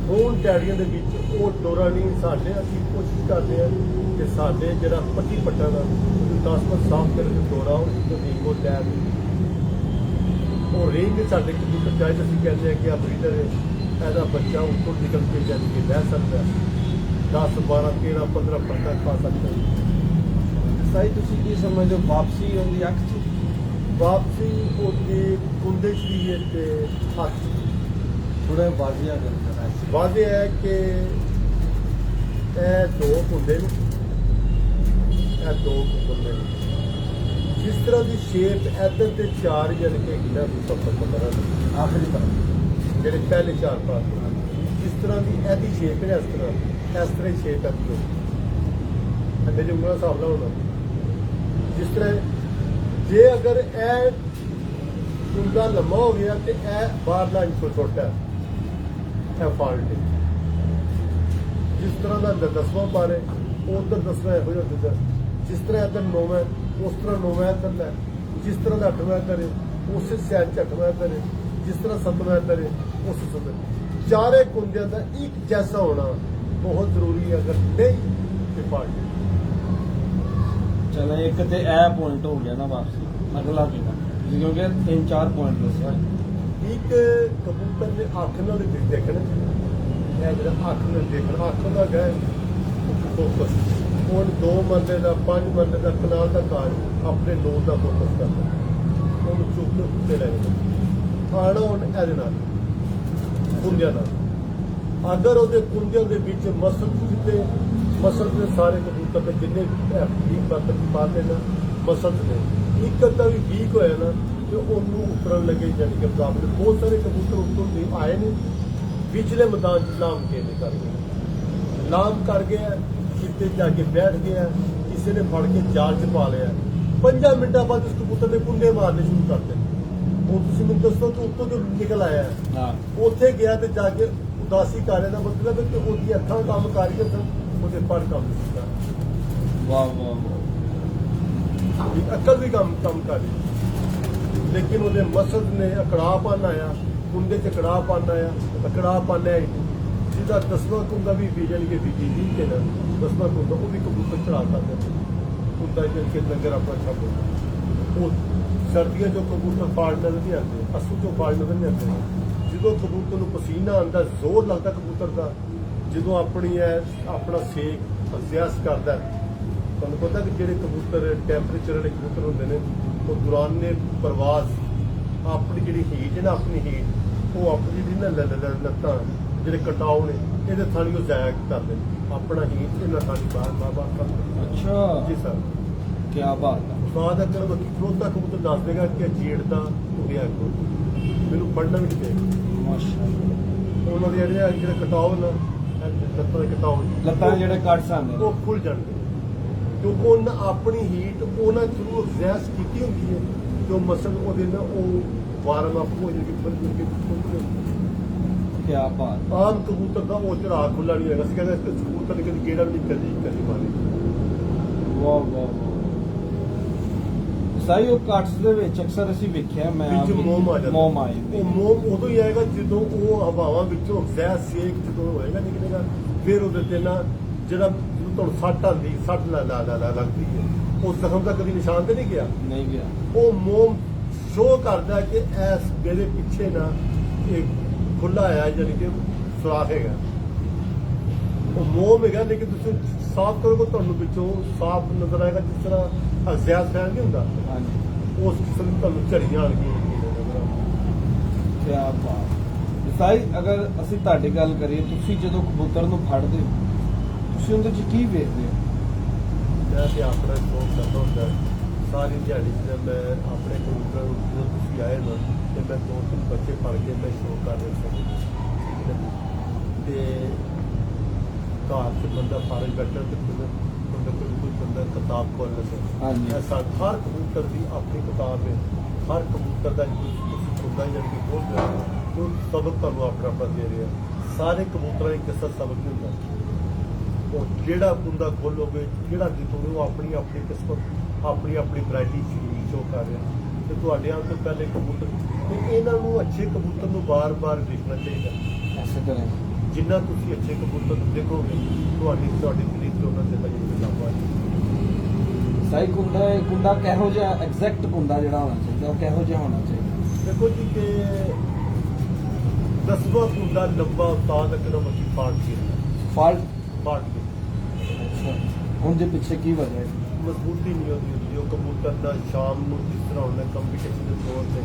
ਹੁਣ ਟੈਡੀਆਂ ਦੇ ਵਿੱਚ ਉਹ ਡੋਰਾ ਨਹੀਂ, ਸਾਡੇ ਅਸੀਂ ਕੋਸ਼ਿਸ਼ ਕਰਦੇ ਹਾਂ ਕਿ ਸਾਡੇ ਜਿਹੜਾ ਪੱਟੀ ਪੱਟਾਂ ਦਾ 10% ਸਾਫ਼ ਕਰਕੇ ਡੋਰਾ ਉਹ ਲੈ ਉਹ ਰਿੰਗ ਸਾਡੇ ਕਬੂਤਰ ਚਾਹੀਦੇ। ਅਸੀਂ ਕਹਿੰਦੇ ਹਾਂ ਕਿ ਆ ਬਰੀਡਰ ਇਹਦਾ ਬੱਚਾ ਉੱਪਰ ਨਿਕਲ ਕੇ ਜਾਣੀ ਕਿ ਲੈ ਸਕਦਾ 10, 12, 13, 15 ਪੱਟਾ ਖਾ ਸਕਦਾ। ਸਾਈ ਤੁਸੀਂ ਕੀ ਸਮਝਦੇ ਹੋ ਵਾਪਸੀ ਉਹਦੀ ਅੱਖ 'ਚ? ਵਾਪਸੀ ਉਹਦੀ ਕੁੰਡੇ 'ਚ ਵੀ ਹੈ ਤੇ ਹੱਥ ਥੋੜਾ ਵਾਜ਼ਿਆ ਕਰਨਾ ਵਾਅਦੇ ਹੈ ਕਿ ਇਹ ਦੋ ਕੁੰਡੇ ਨੇ, ਇਹ ਦੋ ਕੁੰਡੇ ਨੇ, ਜਿਸ ਤਰ੍ਹਾਂ ਦੀ ਸ਼ੇਪ ਇੱਧਰ ਤੇ 4 ਜਾਣੀ ਕਿ ਇਹਨਾਂ ਨੂੰ ਸਭ ਤੋਂ ਪਤਾ ਆਖਰੀ ਤਰ੍ਹਾਂ ਜਿਹੜੇ ਪਹਿਲੇ 4 ਪਾਸ ਜਿਸ ਤਰ੍ਹਾਂ ਦੀ ਇਹਦੀ ਸ਼ੇਪ ਹੈ ਇਸ ਤਰ੍ਹਾਂ ਹੀ ਸ਼ੇਪ ਹੈ ਮੇਰੀ ਉਂਗਲਾਂ ਹਿਸਾਬ ਨਾਲ ਹੋਣਾ। ਜਿਸ ਤਰ੍ਹਾਂ ਜੇ ਅਗਰ ਇਹ ਕੁੰਡਾ ਲੰਮਾ ਹੋ ਗਿਆ ਤੇ ਇਹ ਬਾਹਰਲਾ ਇੰਚ ਛੋਟਾ ਹੈ ਫਾਲਟ ਹੈ। ਜਿਸ ਤਰ੍ਹਾਂ ਦਾ 10ਵਾਂ ਪਾਰੇ ਉਧਰ 10ਵਾਂ ਇਹੋ ਜਿਹਾ ਹੁੰਦਾ, ਜਿਸ ਤਰ੍ਹਾਂ ਇੱਧਰ 9ਵਾਂ ਉਸ ਤਰ੍ਹਾਂ 9ਵਾਂ ਇੱਧਰ ਲੈ, ਜਿਸ ਤਰ੍ਹਾਂ ਦਾ 8ਵਾਂ ਇੱਧਰ ਹੈ ਉਸੇ ਸਾਈਡ 'ਚ 8ਵਾਂ ਇੱਧਰ ਹੈ, ਜਿਸ ਤਰ੍ਹਾਂ 7ਵਾਂ ਇੱਧਰ ਹੈ ਉਸ ਤਰ੍ਹਾਂ ਚਾਰੇ ਕੁੰਡਿਆਂ ਦਾ ਇੱਕ ਜੈਸਾ ਹੋਣਾ ਬਹੁਤ ਜ਼ਰੂਰੀ ਹੈ। ਅਗਰ ਨਹੀਂ ਤੇ ਫਾਲਟ ਚਲੋ ਇੱਕ ਤੇ ਇਹ ਪੁਆਇੰਟ ਹੋ ਗਿਆ ਨਾ ਵਾਪਸੀ, ਅਗਲਾ ਕਿਹਦਾ? ਕਿਉਂਕਿ 3-4 ਪੁਆਇੰਟ ਦੱਸਿਆ। ਇੱਕ ਕਬੂਤਰ ਦੇ ਅੱਖ ਨਾਲ ਦੇਖਣਾ, ਇਹ ਜਿਹੜਾ ਅੱਖ ਨਾਲ ਦੇਖਣਾ, ਅੱਖ ਦਾ ਗਏ ਫੋਕਸ ਹੁਣ 2 ਮਰਲੇ ਦਾ 5 ਮਰਲੇ ਦਾ ਕਨਾਲ ਦਾ ਘਰ ਆਪਣੇ ਲੋਨ ਦਾ ਫੋਕਸ ਕਰਦਾ, ਉਹਨੂੰ ਚੁੱਕ ਕੇ ਉੱਤੇ ਲੈ ਜਾਂਦਾ ਆਣਾ ਹੁਣ ਇਹਦੇ ਨਾਲ ਕੁੰਡਿਆਂ ਨਾਲ। ਅਗਰ ਉਹਦੇ ਕੁੰਡਿਆਂ ਦੇ ਵਿੱਚ ਮਸਲ ਦੇ ਸਾਰੇ ਕਬੂਤਰ ਦੇ ਜਿੰਨੇ ਵੀਕ ਬਾਤਰ ਪਾਤੇ ਨਾ ਮਸਲ ਨੇ ਇੱਕ ਅੱਧਾ ਵੀ ਵੀਕ ਹੋਇਆ ਨਾ ਤੇ ਉਹਨੂੰ ਉਤਰਨ ਲੱਗੇ, ਜਾਨੀ ਕਿ ਮੁਕਾਬਲੇ ਬਹੁਤ ਸਾਰੇ ਕਬੂਤਰ ਉੱਤੋਂ ਦੀ ਆਏ ਨੇ ਪਿਛਲੇ ਮੈਦਾਨ 'ਚ ਲਾਮ ਕੇ ਨਹੀਂ ਕਰ ਗਏ, ਲਾਮ ਕਰ ਗਿਆ ਕਿਤੇ ਜਾ ਕੇ ਬੈਠ ਗਿਆ, ਕਿਸੇ ਨੇ ਫੜ ਕੇ ਜਾਲ 'ਚ ਪਾ ਲਿਆ। 5 ਮਿੰਟਾਂ ਬਾਅਦ ਉਸ ਕਬੂਤਰ ਦੇ ਕੁੰਡੇ ਮਾਰਨੇ ਸ਼ੁਰੂ ਕਰ ਦਿੱਤੇ। ਉਹ ਤੁਸੀਂ ਮੈਨੂੰ ਦੱਸੋ ਕਿ ਉੱਤੋਂ ਜੋ ਨਿਕਲ ਆਇਆ ਹਾਂ ਉੱਥੇ ਗਿਆ ਤੇ ਜਾ ਕੇ ਉਦਾਸੀ ਕਰ ਰਿਹਾ ਦਾ ਮਤਲਬ ਹੈ ਕਿ ਉਹਦੀ ਅੱਖਾਂ ਕੰਮ ਕਰ ਰਹੀਆਂ ਸਨ, ਉਹਦੇ ਪਰ ਕੰਮ ਨਹੀਂ ਕੀਤਾ, ਵਾਹ ਵਾਹ ਵਾਹ। ਉਹਦੀ ਅਕਲ ਵੀ ਕੰਮ ਕਰ ਰਹੀ, ਲੇਕਿਨ ਉਹਦੇ ਮਸਲ ਨੇ ਅਕੜਾਪਨ ਆਇਆ, ਕੁੰਡੇ 'ਚ ਅਕੜਾਪਨ ਆਇਆ, ਅਕੜਾਪਨ ਹੈ ਜਿਹਦਾ 10ਵਾਂ ਕੁੰਡਾ ਵੀ ਬੀਜਣ ਕੇ ਬੀਜੀ ਕੇ ਨਾ 10ਵਾਂ ਕੁੰਡਾ ਉਹ ਵੀ ਕਬੂਤਰ ਚੜਾ ਸਕਦੇ ਕੁੰਡਾ ਕੇ ਲੰਗਰ ਆਪਣਾ ਛੱਡ। ਉਹ ਸਰਦੀਆਂ 'ਚੋਂ ਕਬੂਤਰ ਫਾੜ ਨਜ਼ਰ ਨਹੀਂ ਆਉਂਦੇ, ਅਸੂ 'ਚੋਂ ਫਾੜ ਨਜ਼ਰ ਨਹੀਂ ਆਉਂਦੇ। ਜਦੋਂ ਕਬੂਤਰ ਨੂੰ ਪਸੀਨਾ ਆਉਂਦਾ, ਜ਼ੋਰ ਲੱਗਦਾ ਕਬੂਤਰ ਦਾ, ਜਦੋਂ ਆਪਣਾ ਸੇਕ ਅਭਿਆਸ ਕਰਦਾ, ਤੁਹਾਨੂੰ ਪਤਾ ਕਿ ਜਿਹੜੇ ਕਬੂਤਰ ਟੈਂਪਰੇਚਰ ਵਾਲੇ ਕਬੂਤਰ ਹੁੰਦੇ ਨੇ ਉਹ ਦੌਰਾਨੇ ਪ੍ਰਵਾਸ ਆਪਣੀ ਜਿਹੜੀ ਹੀਟ ਹੈ ਨਾ, ਆਪਣੀ ਹੀਟ ਉਹ ਆਪਣੀ ਜਿਹੜੀ ਨਾ ਲੱਤਾਂ ਜਿਹੜੇ ਕਟਾਉ ਨੇ ਇਹਦੇ ਥਾਣੀ ਉਹ ਜ਼ਾਇਆ ਕਰਦੇ ਨੇ, ਆਪਣਾ ਹੀਟ ਇਹਨਾਂ ਥਾਣੀ ਬਾਹਰ ਕਰਦੇ। ਅੱਛਾ ਜੀ ਸਰ, ਕੀ ਬਾਤ ਹੈ। ਬਾਅਦ ਅਕਰ ਬਾਕੀ ਖਲੋਤਾ ਕਬੂਤਰ ਦੱਸ ਦੇਗਾ ਕਿ ਜੀੜ ਦਾ ਉੜਿਆ ਕੋ ਮੈਨੂੰ ਪੜਨਾ ਵੀ ਨਹੀਂ ਪਏਗਾ। ਮਾਸ਼ਾਅੱਲਾ। ਉਹਨਾਂ ਦੇ ਜਿਹੜੇ ਕਟਾਉ ਨਾ ਲੱਤਾਂ ਦੇ ਕਟਾਉ ਲੱਤਾਂ ਜਿਹੜੇ ਕੱਟ ਸਾਂਦੇ ਉਹ ਖੁੱਲ ਜਾਣਗੇ, ਕਿਉਂਕਿ ਉਹਨਾਂ ਆਪਣੀ ਹੀਟ ਉਹਨਾਂ ਥਰੂ ਐਗਜ਼ੈਸ ਕੀਤੀ ਹੁੰਦੀ ਹੈ ਜੋ ਮਸਲ ਉਹਦੇ ਨਾਲ ਉਹ ਵਾਰਮ ਅਪ ਹੋ ਜਾਏਗੀ, ਫਿਰ ਕੀ ਬਾਤ। ਆਮ ਕਬੂਤਰ ਦਾ ਉਹ ਚੜਾ ਖੁੱਲਾ ਨਹੀਂ ਹੋਏਗਾ। ਅਸੀਂ ਕਹਿੰਦੇ ਇਸ ਕਬੂਤਰ ਨੇ ਕਦੀ ਗੇੜਾ ਵੀ ਨਹੀਂ ਕਦੀ ਮਾਰੀ। ਵਾਹ ਵਾਹ ਵਾਹ। ਸਾਈ ਉਹ ਕੱਟਸ ਦੇ ਵਿੱਚ ਅਕਸਰ ਅਸੀਂ ਵੇਖਿਆ ਮੈਂ ਵਿੱਚ ਮੋਮ ਆ ਜਾਂਦਾ, ਮੋਮ ਆਏ ਉਹ ਮੋਮ ਉਦੋਂ ਹੀ ਆਏਗਾ ਜਦੋਂ ਉਹ ਹਵਾਵਾਂ ਵਿੱਚੋਂ ਐਗਜ਼ੈਸ ਸੇਕ ਜਦੋਂ ਹੋਏਗਾ ਨਿਕਲੇਗਾ, ਫਿਰ ਉਹਦੇ ਤੇ ਨਾ ਜਿਹੜਾ ਤੁਹਾਨੂੰ ਸੱਟ ਆਉਂਦੀ, ਸੱਟ ਲੱਗਦੀ ਹੈ, ਉਸ ਜ਼ਖਮ ਦਾ ਕਦੀ ਨਿਸ਼ਾਨ ਤੇ ਨਹੀਂ ਗਿਆ, ਨਹੀਂ ਗਿਆ। ਉਹ ਮੋਮ ਸ਼ੋ ਕਰਦਾ ਕਿ ਇਸ ਮੇਰੇ ਪਿੱਛੇ ਨਾ ਇੱਕ ਖੁੱਲਾ ਆਇਆ, ਜਾਨੀ ਕਿ ਸੁਰਾਖ ਹੈਗਾ, ਉਹ ਮੋਮ ਹੈਗਾ। ਲੇਕਿਨ ਤੁਸੀਂ ਸਾਫ਼ ਕਰੋਗੇ ਤੁਹਾਨੂੰ ਵਿੱਚੋਂ ਸਾਫ਼ ਨਜ਼ਰ ਆਏਗਾ, ਜਿਸ ਤਰ੍ਹਾਂ ਅਗਜ਼ੈਸ ਫੈਨ ਨਹੀਂ ਹੁੰਦਾ, ਹਾਂਜੀ ਉਸ ਕਿਸਮ ਦੀ ਤੁਹਾਨੂੰ ਝੜੀਆਂ ਆਉਣਗੀਆਂ। ਕੀ ਬਾਤ। ਸਾਈ ਅਗਰ ਅਸੀਂ ਤੁਹਾਡੀ ਗੱਲ ਕਰੀਏ, ਤੁਸੀਂ ਜਦੋਂ ਕਬੂਤਰ ਨੂੰ ਫੜਦੇ ਹੋ ਤੁਸੀਂ ਉਹਦੇ 'ਚ ਕੀ ਵੇਖਦੇ ਹੋ? ਮੈਂ ਤੇ ਆਪਣਾ ਸ਼ੌਕ ਕਰਦਾ ਹੁੰਦਾ ਸਾਰੀ ਦਿਹਾੜੀ 'ਚ ਮੈਂ ਆਪਣੇ ਕਬੂਤਰ ਨੂੰ ਜਦੋਂ ਤੁਸੀਂ ਆਏ ਨਾ ਤੇ ਮੈਂ 2-3 ਬੱਚੇ ਫੜ ਕੇ ਮੈਂ ਸ਼ੌਕ ਕਰ ਰਿਹਾ ਸੀ ਤੇ ਘਰ 'ਚ ਬੰਦਾ ਫਾਰਗ ਬੈਠਾ ਤੇ ਕੋਈ ਬੰਦਾ ਕਿਤਾਬ ਖੋਲ੍ਹ ਲੈ ਹਾਂਜੀ। ਹਰ ਕਬੂਤਰ ਦੀ ਆਪਣੀ ਕਿਤਾਬ ਹੈ, ਹਰ ਕਬੂਤਰ ਦਾ ਤੁਸੀਂ ਖੁੱਦਾ ਜਾਣ ਕੇ ਖੋਲ੍ਹ ਰਿਹਾ ਉਹ ਸਬਕ ਤੁਹਾਨੂੰ ਆਪਣਾ ਦੇ ਰਿਹਾ। ਸਾਰੇ ਕਬੂਤਰਾਂ ਇੱਕ ਕਿਸਾ ਸਬਕ ਨਹੀਂ ਹੁੰਦਾ, ਉਹ ਜਿਹੜਾ ਬੰਦਾ ਖੋਲੋਗੇ ਜਿਹੜਾ ਜਿੱਤੋਗੇ ਉਹ ਆਪਣੀ ਕਿਸਮਤ ਆਪਣੀ ਵੈਰਾਈਟੀ ਸ਼ੋ ਕਰ ਰਿਹਾ ਤੇ ਤੁਹਾਡੇ ਆਉਣ ਤੋਂ ਪਹਿਲੇ ਕਬੂਤਰ ਤੇ ਇਹਨਾਂ ਨੂੰ ਅੱਛੇ ਕਬੂਤਰ ਨੂੰ ਬਾਰ-ਬਾਰ ਦੇਖਣਾ ਚਾਹੀਦਾ। ਐਸੇ ਤਰ੍ਹਾਂ ਜਿੰਨਾ ਤੁਸੀਂ ਅੱਛੇ ਕਬੂਤਰ ਨੂੰ ਦੇਖੋਗੇ ਤੁਹਾਡੀ ਦਿਲ ਤੇ ਉਹਨਾਂ ਦੇ ਲੱਗੇ ਲਾਭਾ। ਸਾਈ ਕੁੰਡਾ ਕਿਹੋ ਜਿਹਾ ਐਗਜ਼ੈਕਟ ਕੁੰਡਾ ਜਿਹੜਾ ਹੋਣਾ ਚਾਹੀਦਾ ਉਹ ਕਿਹੋ ਜਿਹਾ ਹੋਣਾ ਚਾਹੀਦਾ? ਦੇਖੋ ਜੀ ਕਿ 10ਵਾਂ ਕੁੰਡਾ ਲੰਬਾ ਉਸਤਾਦ ਇੱਕਦਮ ਅਸੀਂ ਪਾੜ ਕੇ ਅੱਛਾ, ਉਹਦੇ ਪਿੱਛੇ ਕੀ ਵਜ੍ਹਾ ਹੈ? ਮਜ਼ਬੂਤੀ ਨਹੀਂ ਹੁੰਦੀ ਉਹ ਕਬੂਤਰ ਦਾ ਸ਼ਾਮ ਨੂੰ ਜਿਸ ਤਰ੍ਹਾਂ ਹੁੰਦਾ ਕੰਪੀਟੀਸ਼ਨ ਦੇ ਤੌਰ ਤੇ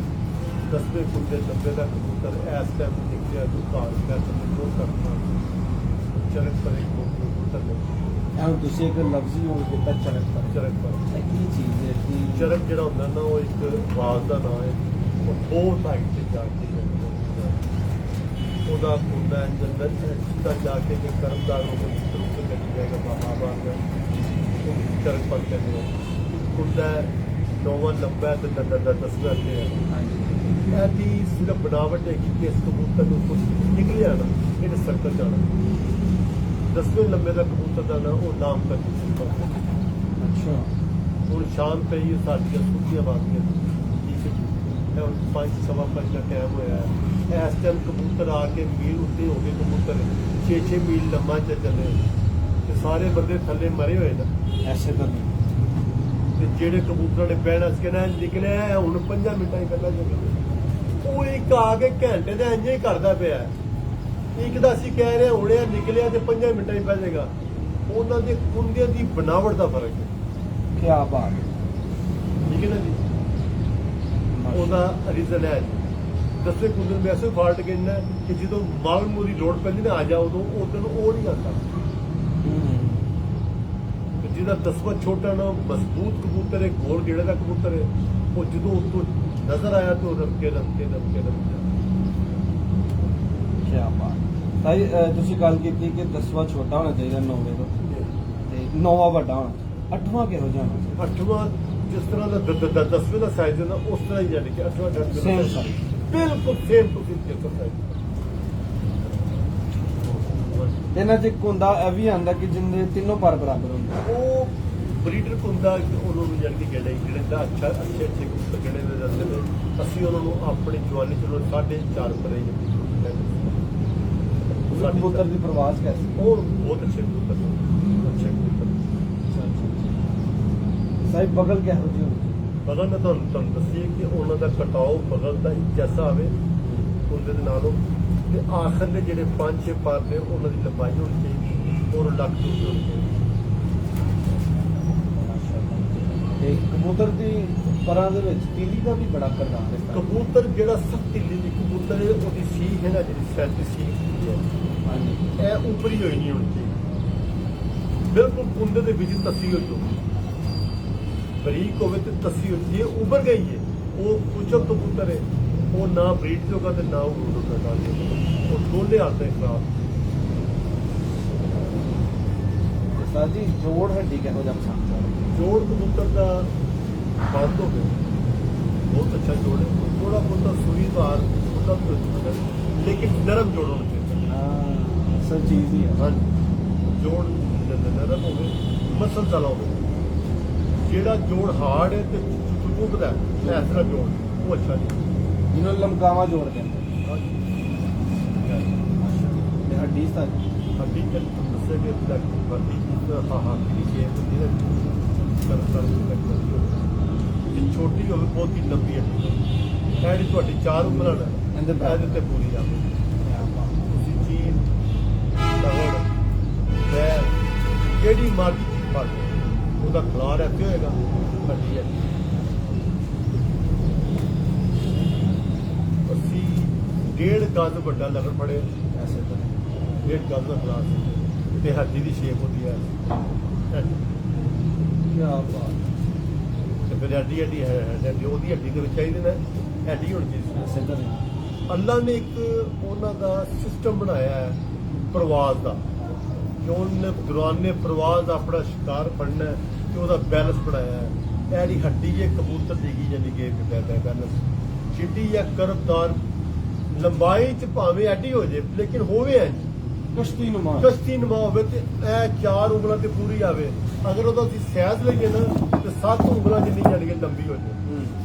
10ਵੇਂ ਕੁੰਡੇ ਲੰਬੇ ਦਾ ਕਬੂਤਰ ਇਸ ਟਾਈਮ ਨਿਕਲਿਆ ਜੋ ਘਰ ਕਰ ਸਕਦੇ ਜੋ ਕਰਨਾ ਚਰਕ ਪਰ ਇੱਕ ਕਬੂਤਰ ਨੇ ਐਂ ਤੁਸੀਂ ਇੱਕ ਲਫ਼ਜ਼ੀ ਹੋ ਦਿੱਤਾ ਚਰਕ ਪਰ ਇਹ ਕੀ ਚੀਜ਼ ਹੈ ਕਿ ਚਰਕ ਜਿਹੜਾ ਹੁੰਦਾ ਨਾ ਉਹ ਇੱਕ ਆਵਾਜ਼ ਦਾ ਨਾਮ ਹੈ, ਉਹ ਬਹੁਤ ਹਾਈਟ ਤੇ ਜਾ ਕੇ ਉਹਦਾ ਕੁੰਡਾ ਜੰਦਰ ਸਿੱਧਾ ਜਾ ਕੇ ਕਿ ਕਰਮਦਾਰ ਹੋ ਕੇ ਉੱਤੇ ਲੱਗ ਜਾਏਗਾ ਬਾਬਾ ਚਰਕ ਪਰ ਕਹਿੰਦੇ ਕੁੰਡਾ ਨੌਵਾਂ ਲੰਬਾ ਤੇ ਦੰਦਾਂ 10ਵਾਂ ਤੇ ਹੈ। ਇਹਦੀ ਸਿਰਫ ਬਣਾਵਟ ਹੈ ਕਿ ਇਸ ਕਬੂਤਰ ਨੂੰ ਕੁਝ ਨਿਕਲਿਆ ਨਾ ਇਹਨੇ ਸਰਕਲ ਜਾਣਾ 10ਵੇਂ ਲੰਬੇ ਦਾ ਕਬੂਤਰ ਦਾ ਨਾ ਉਹ ਨਾਮ ਕਰ ਅੱਛਾ ਹੁਣ ਸ਼ਾਮ ਪਈ ਸਾਡੀਆਂ ਸੁੱਕੀਆਂ ਬਾਗੀਆਂ ਠੀਕ ਹੈ ਹੁਣ 5-5 ਦਾ ਟਾਈਮ ਹੋਇਆ ਇਸ ਟਾਈਮ ਕਬੂਤਰ ਆ ਕੇ ਮੀਲ ਉੱਤੇ ਹੋ ਗਏ ਕਬੂਤਰ 6-6 ਮੀਲ ਲੰਮਾ ਚੱਲੇ ਤੇ ਸਾਰੇ ਬੰਦੇ ਥੱਲੇ ਮਰੇ ਹੋਏ ਨਾ ਐਸੇ ਤਰ੍ਹਾਂ ਤੇ ਜਿਹੜੇ ਕਬੂਤਰਾਂ ਨੇ ਬਹਿਣਾ ਸੀ ਕਹਿੰਦਾ ਨਿਕਲਿਆ ਹੁਣ 5 ਮਿੰਟਾਂ ਹੀ ਪਹਿਲਾਂ ਜਦੋਂ ਉਹ ਇੱਕ ਆ ਕੇ ਘੰਟੇ ਦਾ ਇੰਜ ਹੀ ਕਰਦਾ ਪਿਆ ਇੱਕ ਦਾ ਅਸੀਂ ਕਹਿ ਰਹੇ ਹੁਣੇ ਨਿਕਲਿਆ ਤੇ 5 ਮਿੰਟਾਂ ਹੀ ਪੈ ਜਾਏਗਾ ਉਹਨਾਂ ਦੇ ਕੁੰਦਿਆਂ ਦੀ ਬਣਾਵਟ ਦਾ ਫਰਕ ਹੈ। ਕੀ ਬਾਤ ਹੈ। ਠੀਕ ਹੈ ਨਾ ਜੀ, ਉਹਦਾ ਰੀਜ਼ਨ ਹੈ ਜੀ। 10ਵੇਂ ਕੁੰਦੇ ਨੂੰ ਵੈਸੇ ਫਾਲਟ ਕਹਿੰਦਾ ਕਿ ਜਦੋਂ ਮਾਲ ਮੂਰੀ ਲੋੜ ਪੈਂਦੀ ਨਾ ਆ ਜਾ ਉਦੋਂ ਉਹ ਨਹੀਂ ਆਉਂਦਾ। ਤੇ ਜਿਹਦਾ 10ਵਾਂ ਛੋਟਾ ਨਾ ਮਜ਼ਬੂਤ ਕਬੂਤਰ ਹੈ, ਗੋਲ ਗੇੜੇ ਦਾ ਕਬੂਤਰ ਹੈ, ਉਹ ਜਦੋਂ ਉੱਤੋਂ ਨਜ਼ਰ ਆਇਆ ਤਾਂ ਉਹ ਰਮਕੇ ਕੀ ਬਾਤ। ਸਾਈ ਤੁਸੀਂ ਗੱਲ ਕੀਤੀ ਕਿ 10ਵਾਂ ਛੋਟਾ ਹੋਣਾ ਚਾਹੀਦਾ 9ਵੇਂ ਤੋਂ ਤੇ 9ਵਾਂ ਵੱਡਾ ਹੋਣਾ, 8ਵਾਂ ਕਿਹੋ ਜਿਹਾ ਹੋਣਾ ਚਾਹੀਦਾ? 8ਵਾਂ ਜਿਸ ਤਰ੍ਹਾਂ ਦਾ 10ਵੇਂ ਦਾ ਸਾਈਜ਼ ਹੈ ਨਾ ਉਸ ਤਰ੍ਹਾਂ ਹੀ, ਯਾਨੀ ਕਿ 8ਵਾਂ 10ਵੇਂ Same ਦਾ size. ਬਿਲਕੁਲ ਸੇਮ ਤੁਸੀਂ ਦੇਖੋ ਸਾਈਜ਼। ਇਹਨਾਂ 'ਚ ਇੱਕ ਹੁੰਦਾ ਇਹ ਵੀ ਆਉਂਦਾ ਕਿ ਜਿੰਦੇ ਤਿੰਨੋਂ ਪਰ ਬਰਾਬਰ ਹੁੰਦੇ। ਉਹ ਬਰੀਡਰ ਹੁੰਦਾ ਉਹਨੂੰ ਯਾਨੀ ਕਿ ਜਿਹੜੇ ਦਾ ਅੱਛੇ ਕਬੂਤਰ ਜਿਹੜੇ ਦੇ ਜਾਂਦੇ ਨੇ, ਅਸੀਂ ਉਹਨਾਂ ਨੂੰ ਆਪਣੀ ਜਵਾਨੀ ਚ ਉਹਨਾਂ 4.5 ਪਰ ਹੀ ਕਬੂਤਰ ਦੀ ਪ੍ਰਵਾਸ ਕੈਸੀ? ਉਹ ਬਹੁਤ ਅੱਛੇ ਕਬੂਤਰ ਨੇ, ਅੱਛੇ ਕਬੂਤਰ। ਸਾਈ ਬਗਲ ਕਿਹੋ ਜਿਹੀ ਹੁੰਦੀ? ਬਗਲ ਮੈਂ ਤੁਹਾਨੂੰ ਦੱਸੀਏ ਕਿ ਉਹਨਾਂ ਦਾ ਕਟਾਓ ਬਗਲ ਦਾ ਜੈਸਾ ਆਵੇ ਉਹਦੇ ਦੇ ਨਾਲੋਂ, ਤੇ ਆਖਰ ਦੇ ਜਿਹੜੇ 5-6 ਪਰ ਨੇ ਉਹਨਾਂ ਦੀ ਲੰਬਾਈ ਹੋਣੀ ਚਾਹੀਦੀ ਔਰ ਲੱਕ ਤੋਂ ਹੋਣੀ ਚਾਹੀਦੀ। ਤੇ ਕਬੂਤਰ ਦੀ ਪਰਾਂ ਦੇ ਵਿੱਚ ਤੀਲੀ ਦਾ ਵੀ ਬੜਾ ਕਿਰਦਾਰ ਹੈ। ਕਬੂਤਰ ਜਿਹੜਾ ਸਖਤ ਢਿੱਲੀ ਦੀ ਕਬੂਤਰ ਹੈ ਉਹਦੀ ਸੀਖ ਹੈ ਨਾ, ਜਿਹੜੀ ਸੈਂਟੀ ਸੀਖ ਹੁੰਦੀ ਹੈ, ਹਾਂਜੀ, ਇਹ ਉੱਪਰੀ ਹੋਈ ਨਹੀਂ ਹੋਣੀ ਚਾਹੀਦੀ। ਬਿਲਕੁਲ ਕੁੰਡੇ ਦੇ ਵਿੱਚ ਤਸੀ ਹੋਈ ਹੋਵੇ, ਬਰੀਕ ਹੋਵੇ ਤੇ ਤਸੀ ਹੋਈ। ਜੇ ਉੱਭਰ ਗਈ ਹੈ ਉਹ ਕੁਚਲ ਕਬੂਤਰ ਹੈ, ਉਹ ਨਾ ਬਰੀਡ ਜੋਗਾ ਤੇ ਨਾ ਉਹ ਰੂਟ ਹੋਗਾ, ਉਹ ਦੋਨੇ ਆਤੇ ਖਰਾਬ। ਸਰ ਜੀ ਜੋੜ ਹੱਡੀ ਕਿਹੋ ਜਿਹਾ ਪਸੰਦ ਹੈ? ਜੋੜ ਕਬੂਤਰ ਦਾ ਬੰਦ ਹੋ ਗਿਆ, ਬਹੁਤ ਅੱਛਾ ਜੋੜ ਹੈ। ਥੋੜਾ ਬਹੁਤਾ ਸੂਈਦਾਰ ਉਹਦਾ ਵੀ ਹੋ ਸਕਦਾ, ਲੇਕਿਨ ਨਰਮ ਜੋੜ ਹੋਣਾ ਚਾਹੀਦਾ। ਸਰ ਚੀਜ਼ ਹੀ ਹੈ। ਹਾਂਜੀ, ਜੋੜ ਨਰਮ ਹੋਵੇ, ਮਸਲ ਹੋਵੇ। ਜਿਹੜਾ ਜੋੜ ਹਾਰਡ ਹੈ ਤੇ ਚੁੱਕਦਾ ਇਸ ਤਰ੍ਹਾਂ ਜੋੜ ਉਹ ਅੱਛਾ ਨਹੀਂ। ਜਿਹਨੂੰ ਲਮਕਾਵਾ ਜੋੜ ਕਹਿੰਦੇ। ਤੇ ਹੱਡੀ ਸਰ ਹੱਡੀ ਚ ਦੱਸਿਆ ਕਿ ਹੱਡੀ ਦੀ ਸ਼ੇਪ ਹੁੰਦੀ ਹੈ ਜੇ ਛੋਟੀ ਹੋਵੇ ਬਹੁਤੀ ਲੰਬੀ ਹੱਡੀ ਹੋਵੇ। ਇਹ ਤੁਹਾਡੀ 4 ਉਂਗਲਾਂ ਨੇ, ਇਹਦੇ ਤੇ ਪੂਰੀ ਆਵੇ। ਤੁਸੀਂ ਚੀਨ ਤਗੜ ਪੈਰ ਜਿਹੜੀ ਮਰਜ਼ੀ ਚੀਜ਼ ਫੜ ਲਓ, ਉਹਦਾ ਖਲਾਰ ਇੱਥੇ ਹੋਏਗਾ, ਹੱਡੀ ਹੈ। ਅਸੀਂ 1.5 ਗਜ਼ ਵੱਡਾ ਲਗੜ ਫੜੇ, ਐਸੇ ਤਾਂ 1.5 ਗਜ਼ ਦਾ ਖਲਾਰ ਤੇ ਹੱਡੀ ਦੀ ਸ਼ੇਪ ਹੁੰਦੀ ਹੈ। ਕੀ ਬਾਤ। ਤੇ ਫਿਰ ਹੱਡੀ ਹੈ ਉਹਦੀ ਹੱਡੀ ਦੇ ਵਿੱਚ ਚਾਹੀਦੇ ਨੇ ਹੱਡੀ ਹੋਣੀ ਚਾਹੀਦੀ। ਐਸੇ ਤਾਂ ਨਹੀਂ। ਅੱਲਾ ਨੇ ਇੱਕ ਉਹਨਾਂ ਦਾ ਸਿਸਟਮ ਬਣਾਇਆ ਹੈ ਪ੍ਰਵਾਜ਼ ਦਾ, ਕਿ ਉਹਨੇ ਦੌਰਾਨੇ ਪ੍ਰਵਾਜ਼ ਆਪਣਾ ਸ਼ਿਕਾਰ ਫੜਨਾ ਹੈ, ਕਿ ਉਹਦਾ ਬੈਲੈਂਸ ਬਣਾਇਆ ਹੈ। ਇਹ ਜਿਹੜੀ ਹੱਡੀ ਹੈ ਕਬੂਤਰ ਦੀ ਯਾਨੀ ਕਿ ਬੈਲੈਂਸ ਚਿੱਟੀ ਜਾਂ ਕਰਬਦਾਰ ਲੰਬਾਈ ਚ ਭਾਵੇਂ ਐਡੀ ਹੋ ਜੇ ਲੇਕਿਨ ਹੋਵੇ ਐ ਕਸ਼ਤੀ ਨੁਮਾ। ਕਸ਼ਤੀ ਨੁਮਾ ਹੋਵੇ ਤੇ ਇਹ 4 ਉਂਗਲਾਂ ਤੇ ਪੂਰੀ ਆਵੇ। ਅਗਰ ਉਹਦਾ ਅਸੀਂ ਸਾਈਜ਼ ਲਈਏ ਨਾ ਤੇ 7 ਉਂਗਲਾਂ ਜਿੰਨੀ ਜਾਣੀ ਕਿ ਲੰਬੀ ਹੋ ਜਾਏ।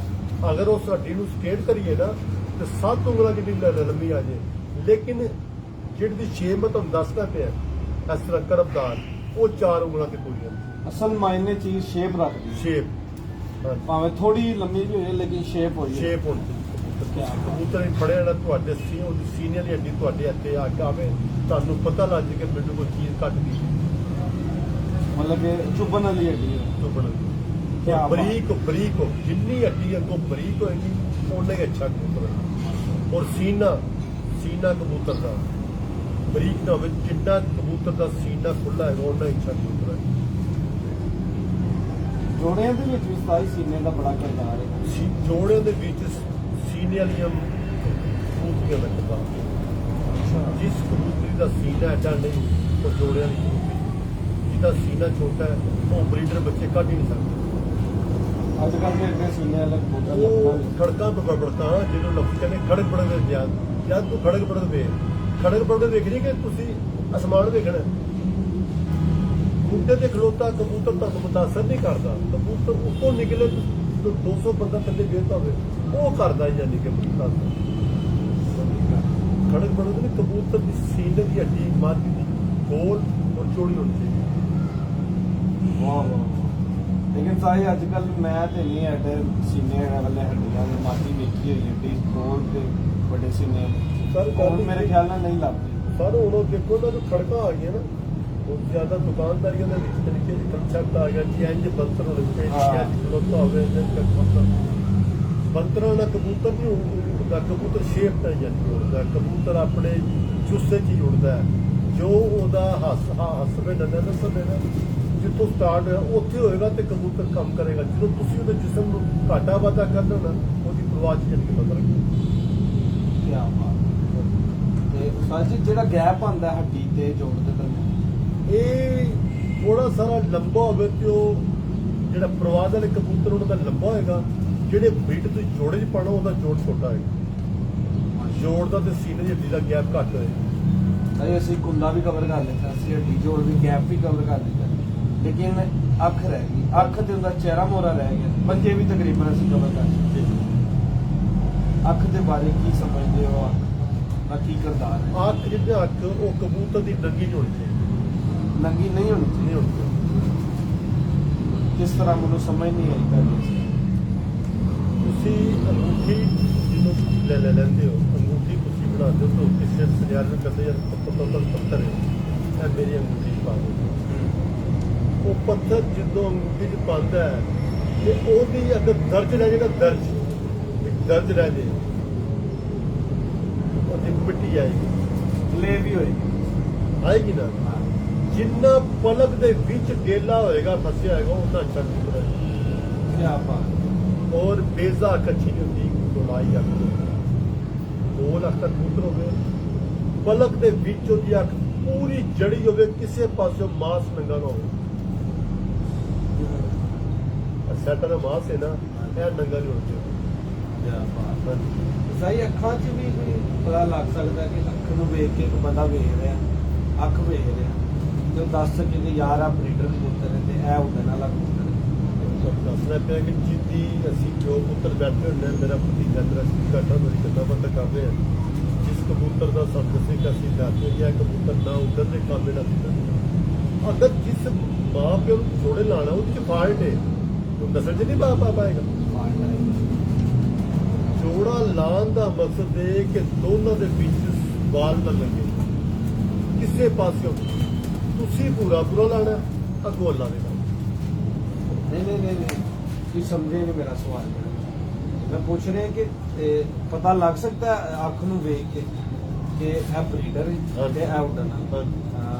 ਅਗਰ ਉਸ ਹੱਡੀ ਨੂੰ ਸਟੇਟ ਕਰੀਏ ਨਾ ਤੇ 7 ਉਂਗਲਾਂ ਜਿੰਨੀ ਲੰਮੀ ਆ ਜੇ। ਲੇਕਿਨ ਜਿਹੜੀ ਦੀ ਸ਼ੇਪ ਮੈਂ ਤੁਹਾਨੂੰ ਦੱਸਦਾ ਪਿਆ ਇਸ ਤਰ੍ਹਾਂ ਕਰਬਦਾਰ, ਉਹ 4 ਉਂਗਲਾਂ ਤੇ ਪੂਰੀ ਆਉਂਦੀ। ਅਸਲ ਮਾਇਨੇ ਚੀਜ਼ ਸ਼ੇਪ ਰੱਖਦੀ। ਸ਼ੇਪ ਭਾਵੇਂ ਥੋੜੀ ਲੰਮੀ ਵੀ ਹੋਏ ਲੇਕਿਨ ਸ਼ੇਪ ਹੋਈ। ਸ਼ੇਪ ਹੁੰਦੀ। ਕਬੂਤਰ ਹੀ ਫੜਿਆ ਨਾ ਤੁਹਾਡੇ ਉਹਦੀ ਸੀਨੀਅਰ ਦੀ ਹੱਡੀ ਤੁਹਾਡੇ ਇੱਥੇ ਆ ਕੇ ਆਵੇ, ਤੁਹਾਨੂੰ ਪਤਾ ਲੱਗ ਜੇ ਕਿ ਮੈਨੂੰ ਕੋਈ ਚੀਜ਼ ਘੱਟ ਗਈ। ਮਤਲਬ ਕਿ ਚੁੱਭਣ ਵਾਲੀ ਹੱਡੀ ਹੈ। ਚੁੱਭਣ ਕਿਆ ਬਰੀਕ ਹੋ, ਜਿੰਨੀ ਹੱਡੀ ਅੱਗੋਂ ਬਰੀਕ ਹੋਏਗੀ ਉਨਾ ਹੀ ਅੱਛਾ ਕਬੂਤਰ ਹੈ। ਔਰ ਸੀਨਾ ਕਬੂਤਰ ਦਾ ਬਰੀਕ ਨਾ ਹੋਵੇ, ਜਿੰਨਾ ਕਬੂਤਰ ਦਾ ਸੀਨਾ ਖੁੱਲਾ ਹੈਗਾ ਉਨਾ ਹੀ ਅੱਛਾ ਕਬੂਤਰ ਹੈ। ਜੋੜਿਆਂ ਦੇ ਵਿੱਚ ਵੀ ਸਾਈ ਸੀਨੇ ਦਾ ਬੜਾ ਕਿਰਦਾਰ ਹੈ। ਜੋੜਿਆਂ ਦੇ ਵਿੱਚ ਸੀਨੇ ਵਾਲੀਆਂ ਕਬੂਤਰੀਆਂ ਦਾ ਕਿਰਦਾਰ। ਜਿਸ ਕਬੂਤਰੀ ਦਾ ਸੀਨਾ ਐਡਾ ਨਹੀਂ ਉਹ ਜੋੜਿਆਂ ਦੀ ਕਬੂਤਰੀ, ਜਿਹਦਾ ਸੀਨਾ ਛੋਟਾ ਹੈ ਉਹ ਬਰੀਡਰ ਬੱਚੇ ਕੱਢ ਹੀ ਨਹੀਂ ਸਕਦੇ। ਅੱਜ ਕੱਲ੍ਹ ਦੇ ਐਡੇ ਸੀਨੇ ਵਾਲੇ ਕਬੂਤਰ ਉਹ ਲੱਭਣਾ ਖੜਕਾਂ ਤੋਂ ਬੜਕਾਂ ਜਿਹਨੂੰ ਲੋਕੀ ਕਹਿੰਦੇ ਖੜਕ ਬੜਕ ਦੇ ਜਦ ਤੂੰ ਖੜਕ ਬੜਕ ਵੇਖ, ਖੜਕ ਬੜਕ ਵੇਖਣੀ ਕਿ ਤੁਸੀਂ ਅਸਮਾਨ ਵੇਖਣਾ। ਖੁੱਡੇ ਤੇ ਖਲੋਤਾ ਕਬੂਤਰ ਤੁਹਾਨੂੰ ਮੁਤਾਸਰ ਨਹੀਂ ਕਰਦਾ। ਕਬੂਤਰ ਉੱਤੋਂ ਨਿਕਲੇ 200 ਬੰਦਾ ਥੱਲੇ ਵੇਖਦਾ ਹੋਵੇ ਉਹ ਕਰਦਾ ਯਾਨੀ ਕਿ ਮੁਤਾਸਰ। ਖੜਕ ਬੜਕ ਦੇ ਕਬੂਤਰ ਦੀ ਸੀਨੇ ਦੀ ਹੱਡੀ ਮਾਦੀ ਦੀ ਗੋਲ ਔਰ ਚੌੜੀ ਹੋਣੀ ਚਾਹੀਦੀ। ਵਾਹ ਵਾਹ। ਲੇਕਿਨ ਸਾਈ ਅੱਜ ਕੱਲ੍ਹ ਮੈਂ ਤੇ ਨਹੀਂ ਐਡੇ ਸੀਨੇ ਵਾਲੇ ਹੱਡੀਆਂ ਦੀ ਮਾਤੀ ਵੇਖੀ ਹੋਈ ਏਡੀ ਗੋਲ ਤੇ ਵੱਡੇ ਸੀਨੇ। ਸਰ ਹੁਣ ਮੇਰੇ ਖਿਆਲ ਨਾਲ ਨਹੀਂ ਲੱਭਦੀ। ਸਰ ਹੁਣ ਦੇਖੋ ਨਾ ਜੋ ਖੜਕਾਂ ਆ ਗਈਆਂ ਨਾ ਬਹੁਤ ਜ਼ਿਆਦਾ ਦੁਕਾਨਦਾਰੀਆਂ ਦੇ ਵਿੱਚ ਤਰੀਕੇ ਦੀ ਕੰਸੈਪਟ ਆ ਗਿਆ ਕਿ ਇੰਜ ਬੰਤਰ ਹੋਵੇ ਹਾਂ। ਇੰਜ ਖਲੋਤਾ ਹੋਵੇ ਬੰਤਰਾਂ ਨਾਲ ਕਬੂਤਰ ਨਹੀਂ ਉੜਦਾ, ਕਬੂਤਰ ਸ਼ੇਪ ਤਾਂ ਜਾਂਦੀ ਉੜਦਾ, ਕਬੂਤਰ ਆਪਣੇ ਚੁੱਸੇ 'ਚ ਹੀ ਉੜਦਾ ਹੈ। ਜੋ ਉਹਦਾ ਹੱਸਵੇ ਨੰਨਾ ਨਸਲ ਹੈ ਨਾ, ਜਿੱਥੋਂ ਸਟਾਰਟ ਹੋਇਆ ਉੱਥੇ ਹੋਏਗਾ ਤੇ ਕਬੂਤਰ ਕੰਮ ਕਰੇਗਾ। ਜਦੋਂ ਤੁਸੀਂ ਉਹਦੇ ਜਿਸਮ ਨੂੰ ਘਾਟਾ ਵਾਧਾ ਕਰਨਾ ਨਾ, ਉਹਦੀ ਪ੍ਰਵਾਹ 'ਚ ਜਾਣੀ ਕਿ ਪਤਾ ਲੱਗਦਾ। ਕਿਆ ਬਾਤ। ਤੇ ਉਸਤਾਦ ਜੀ ਜਿਹੜਾ ਗੈਪ ਆਉਂਦਾ ਹੱਡੀ ਤੇ ਜੋੜ ਦੇ ਦਰਮਿਆਨ, ਇਹ ਥੋੜਾ ਸਾਰਾ ਲੰਬਾ ਹੋਵੇ ਤੇ ਉਹ ਜਿਹੜਾ ਪ੍ਰਵਾਹ ਵਾਲੇ ਕਬੂਤਰ ਉਹਨਾਂ ਦਾ ਲੰਬਾ ਹੋਏਗਾ, ਜਿਹੜੇ ਬੀਟ ਤੁਸੀਂ ਜੋੜੇ 'ਚ ਪਾਣਾ ਉਹਦਾ ਜੋੜ ਛੋਟਾ ਹੋਏਗਾ। ਜੋੜ ਦਾ ਤੇ ਸੀਨੇ ਦੀ ਹੱਡੀ ਦਾ ਗੈਪ ਘੱਟ ਹੋਏਗਾ। ਅਸੀਂ ਕੁੰਡਾ ਵੀ ਕਵਰ ਕਰ ਲਿੱਤਾ, ਅਸੀਂ ਹੱਡੀ ਜੋੜ ਵੀ ਗੈਪ ਵੀ ਕਵਰ ਕਰ ਲਿੱਤਾ, ਲੇਕਿਨ ਅੱਖ ਰਹਿ ਗਈ। ਅੱਖ ਤੇ ਉਹਦਾ ਚਿਹਰਾ ਮੋਰਾ ਰਹਿ ਗਿਆ, ਪੰਜੇ ਵੀ ਤਕਰੀਬਨ ਅਸੀਂ ਕਵਰ ਕਰ ਲਿੱਤੇ। ਅੱਖ ਦੇ ਬਾਰੇ ਕੀ ਸਮਝਦੇ ਹੋ? ਅੱਖ ਦਾ ਕੀ ਕਿਰਦਾਰ ਹੈ? ਅੱਖ ਜਿੱਦਾਂ ਅੱਖ ਉਹ ਕਬੂਤਰ ਦੀ ਨੰਗੀ ਨਹੀਂ ਹੋਣੀ ਚਾਹੀਦੀ, ਨੰਗੀ ਨਹੀਂ ਹੋਣੀ ਚਾਹੀਦੀ। ਨਹੀਂ ਹੋਣੀ ਚਾਹੀਦੀ। ਕਿਸ ਤਰ੍ਹਾਂ ਮੈਨੂੰ ਸਮਝ ਨਹੀਂ ਆਈ ਪਹਿਲੇ। ਤੁਸੀਂ ਅੰਗੂਠੀ ਜਦੋਂ ਲੈ ਲੈਂਦੇ ਹੋ, ਅੰਗੂਠੀ ਤੁਸੀਂ ਬਣਾਉਂਦੇ ਹੋ ਤਾਂ ਕਿਸੇ ਸੁਨਿਆਰ ਨੂੰ ਕਹਿੰਦੇ ਯਾਰ ਪੱਥਰ ਹੈ, ਇਹ ਮੇਰੀ ਅੰਗੂਠੀ 'ਚ ਪਾ ਦਿਓ। ਉਹ ਪੱਥਰ ਜਦੋਂ ਅੰਗੂਠੀ 'ਚ ਪਾਉਂਦਾ ਹੈ ਤੇ ਉਹਦੀ ਅਗਰ ਦਰਜ ਰਹਿ ਜਾਏਗਾ, ਦਰਜ ਰਹਿ ਜੇ, ਉਹਦੀ ਮਿੱਟੀ ਆਏਗੀ, ਲੈ ਵੀ ਹੋਏਗੀ। ਆਏਗੀ ਨਾ। ਜਿੰਨਾ ਪਲਕ ਦੇ ਵਿੱਚ ਡੇਲਾ ਹੋਏਗਾ, ਫਸਿਆ ਹੋਏਗਾ, ਉਹਨਾਂ ਚੱਲ ਨਿਕਲਦਾ। ਕਿਆ ਬਾਤ। ਔਰ ਬੇਜ਼ਾ ਅੱਖ ਅੱਛੀ ਨਹੀਂ ਹੁੰਦੀ, ਗੋਲਾਈ ਅੱਖ ਗੋਲ ਅੱਖ ਕਬੂਤਰ ਹੋਵੇ, ਪਲਕ ਦੇ ਵਿੱਚ ਉਹਦੀ ਅੱਖ ਪੂਰੀ ਜੜੀ ਹੋਵੇ, ਕਿਸੇ ਪਾਸੋਂ ਮਾਸ ਨੰਗਾ ਨਾ ਹੋਵੇ। ਸੈਟਰ ਦਾ ਮਾਸ ਹੈ ਨਾ, ਇਹ ਨੰਗਾ ਨਹੀਂ ਹੋਣਾ ਚਾਹੀਦਾ। ਕਿਆ ਬਾਤ। ਹਾਂਜੀ। ਸਹੀ ਅੱਖਾਂ 'ਚ ਵੀ ਕੋਈ ਪਤਾ ਲੱਗ ਸਕਦਾ ਕਿ ਅੱਖ ਨੂੰ ਵੇਖ ਕੇ ਇੱਕ ਬੰਦਾ ਵੇਖ ਰਿਹਾ, ਅੱਖ ਵੇਖ ਰਿਹਾ, ਜੋ ਦੱਸ ਸਕੇ ਕਿ ਯਾਰ ਆ ਬਰੀਡਰ ਕਬੂਤਰ ਹੈ ਤੇ ਇਹ ਉਹਦੇ ਨਾਲ ਕਬੂਤਰ ਹੈ। ਤੁਹਾਨੂੰ ਦੱਸਣਾ ਪਿਆ ਕਿ ਜਿੱਦੀ ਅਸੀਂ ਜੋ ਪੁੱਤਰ ਬੈਠੇ ਹੁੰਦੇ ਹਾਂ, ਮੇਰਾ ਭਤੀਜਾ ਮੇਰਾ ਘਾਟਾ ਮੇਰੀ ਗੱਲਾਂ ਬਾਤਾਂ ਕਰ ਰਹੇ ਹਾਂ, ਜਿਸ ਕਬੂਤਰ ਦਾ ਸਾਨੂੰ ਦੱਸੇ ਕਿ ਅਸੀਂ ਬੈਠੇ ਗਿਆ ਕਬੂਤਰ ਨਾ ਉੱਧਰ ਦੇ ਕੰਮ ਨਾ ਕੀਤਾ। ਅਗਰ ਜਿਸ ਮਾਂ ਪਿਓ ਨੂੰ ਜੋੜੇ ਲਾਣਾ ਉਹਦੇ 'ਚ ਫਾਲਟ ਹੈ, ਉਹ ਨਸਲ 'ਚ ਨਹੀਂ ਪਾ ਪਾਏਗਾ। ਜੋੜਾ ਲਾਉਣ ਦਾ ਮਕਸਦ ਹੈ ਕਿ ਦੋਨਾਂ ਦੇ ਵਿੱਚ ਬਾਲ ਨਾ ਲੱਗੇ ਕਿਸੇ ਪਾਸਿਓਂ। ਤੁਸੀਂ ਪੂਰਾ ਲਾਣਾ, ਅੱਗੋਂ ਅੱਲਾ ਦੇ ਨਾਲ। ਨਹੀਂ ਤੁਸੀਂ ਸਮਝੇ ਨਹੀਂ ਮੇਰਾ ਸਵਾਲ। ਮੈਂ ਪੁੱਛ ਰਿਹਾ ਕਿ ਪਤਾ ਲੱਗ ਸਕਦਾ ਹੈ ਅੱਖ ਨੂੰ ਵੇਖ ਕੇ ਕਿ ਇਹ ਬਰੀਡਰ ਹੈ ਤੇ ਇਹ ਉੱਡਣ ਵਾਲਾ।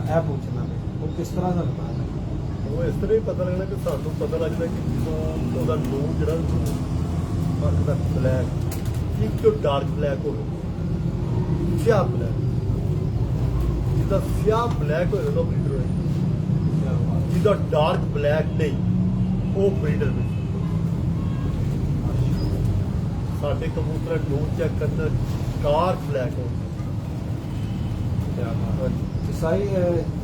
ਇਹ ਪੁੱਛਣਾ ਮੈਂ, ਉਹ ਕਿਸ ਤਰ੍ਹਾਂ ਦਾ ਲੱਗਦਾ? ਉਹ ਇਸ ਤਰ੍ਹਾਂ ਹੀ ਪਤਾ ਲੱਗਣਾ ਕਿ ਸਾਨੂੰ ਪਤਾ ਲੱਗਦਾ ਕਿ ਜਦੋਂ ਉਹਦਾ ਨੂਰ ਜਿਹੜਾ ਅੱਖ ਦਾ ਬਲੈਕ ਇੱਕ ਡਾਰਕ ਬਲੈਕ ਹੋਵੇ, ਸਿਆਹ ਬਲੈਕ, ਜਿਹਦਾ ਸਿਆਹ ਬਲੈਕ ਹੋਵੇ ਉਹ ਬਰੀਡਰ ਹੋਏ, ਜਿਹਦਾ ਡਾਰਕ ਬਲੈਕ ਨਹੀਂ ਉਹ ਬਰੀਡਰ ਨਹੀਂ। ਸਾਡੇ ਕਬੂਤਰ ਨੂਰ ਚੈੱਕ ਕਰਨਾ ਡਾਰਕ ਬਲੈਕ ਹੋ। ਸਾਈ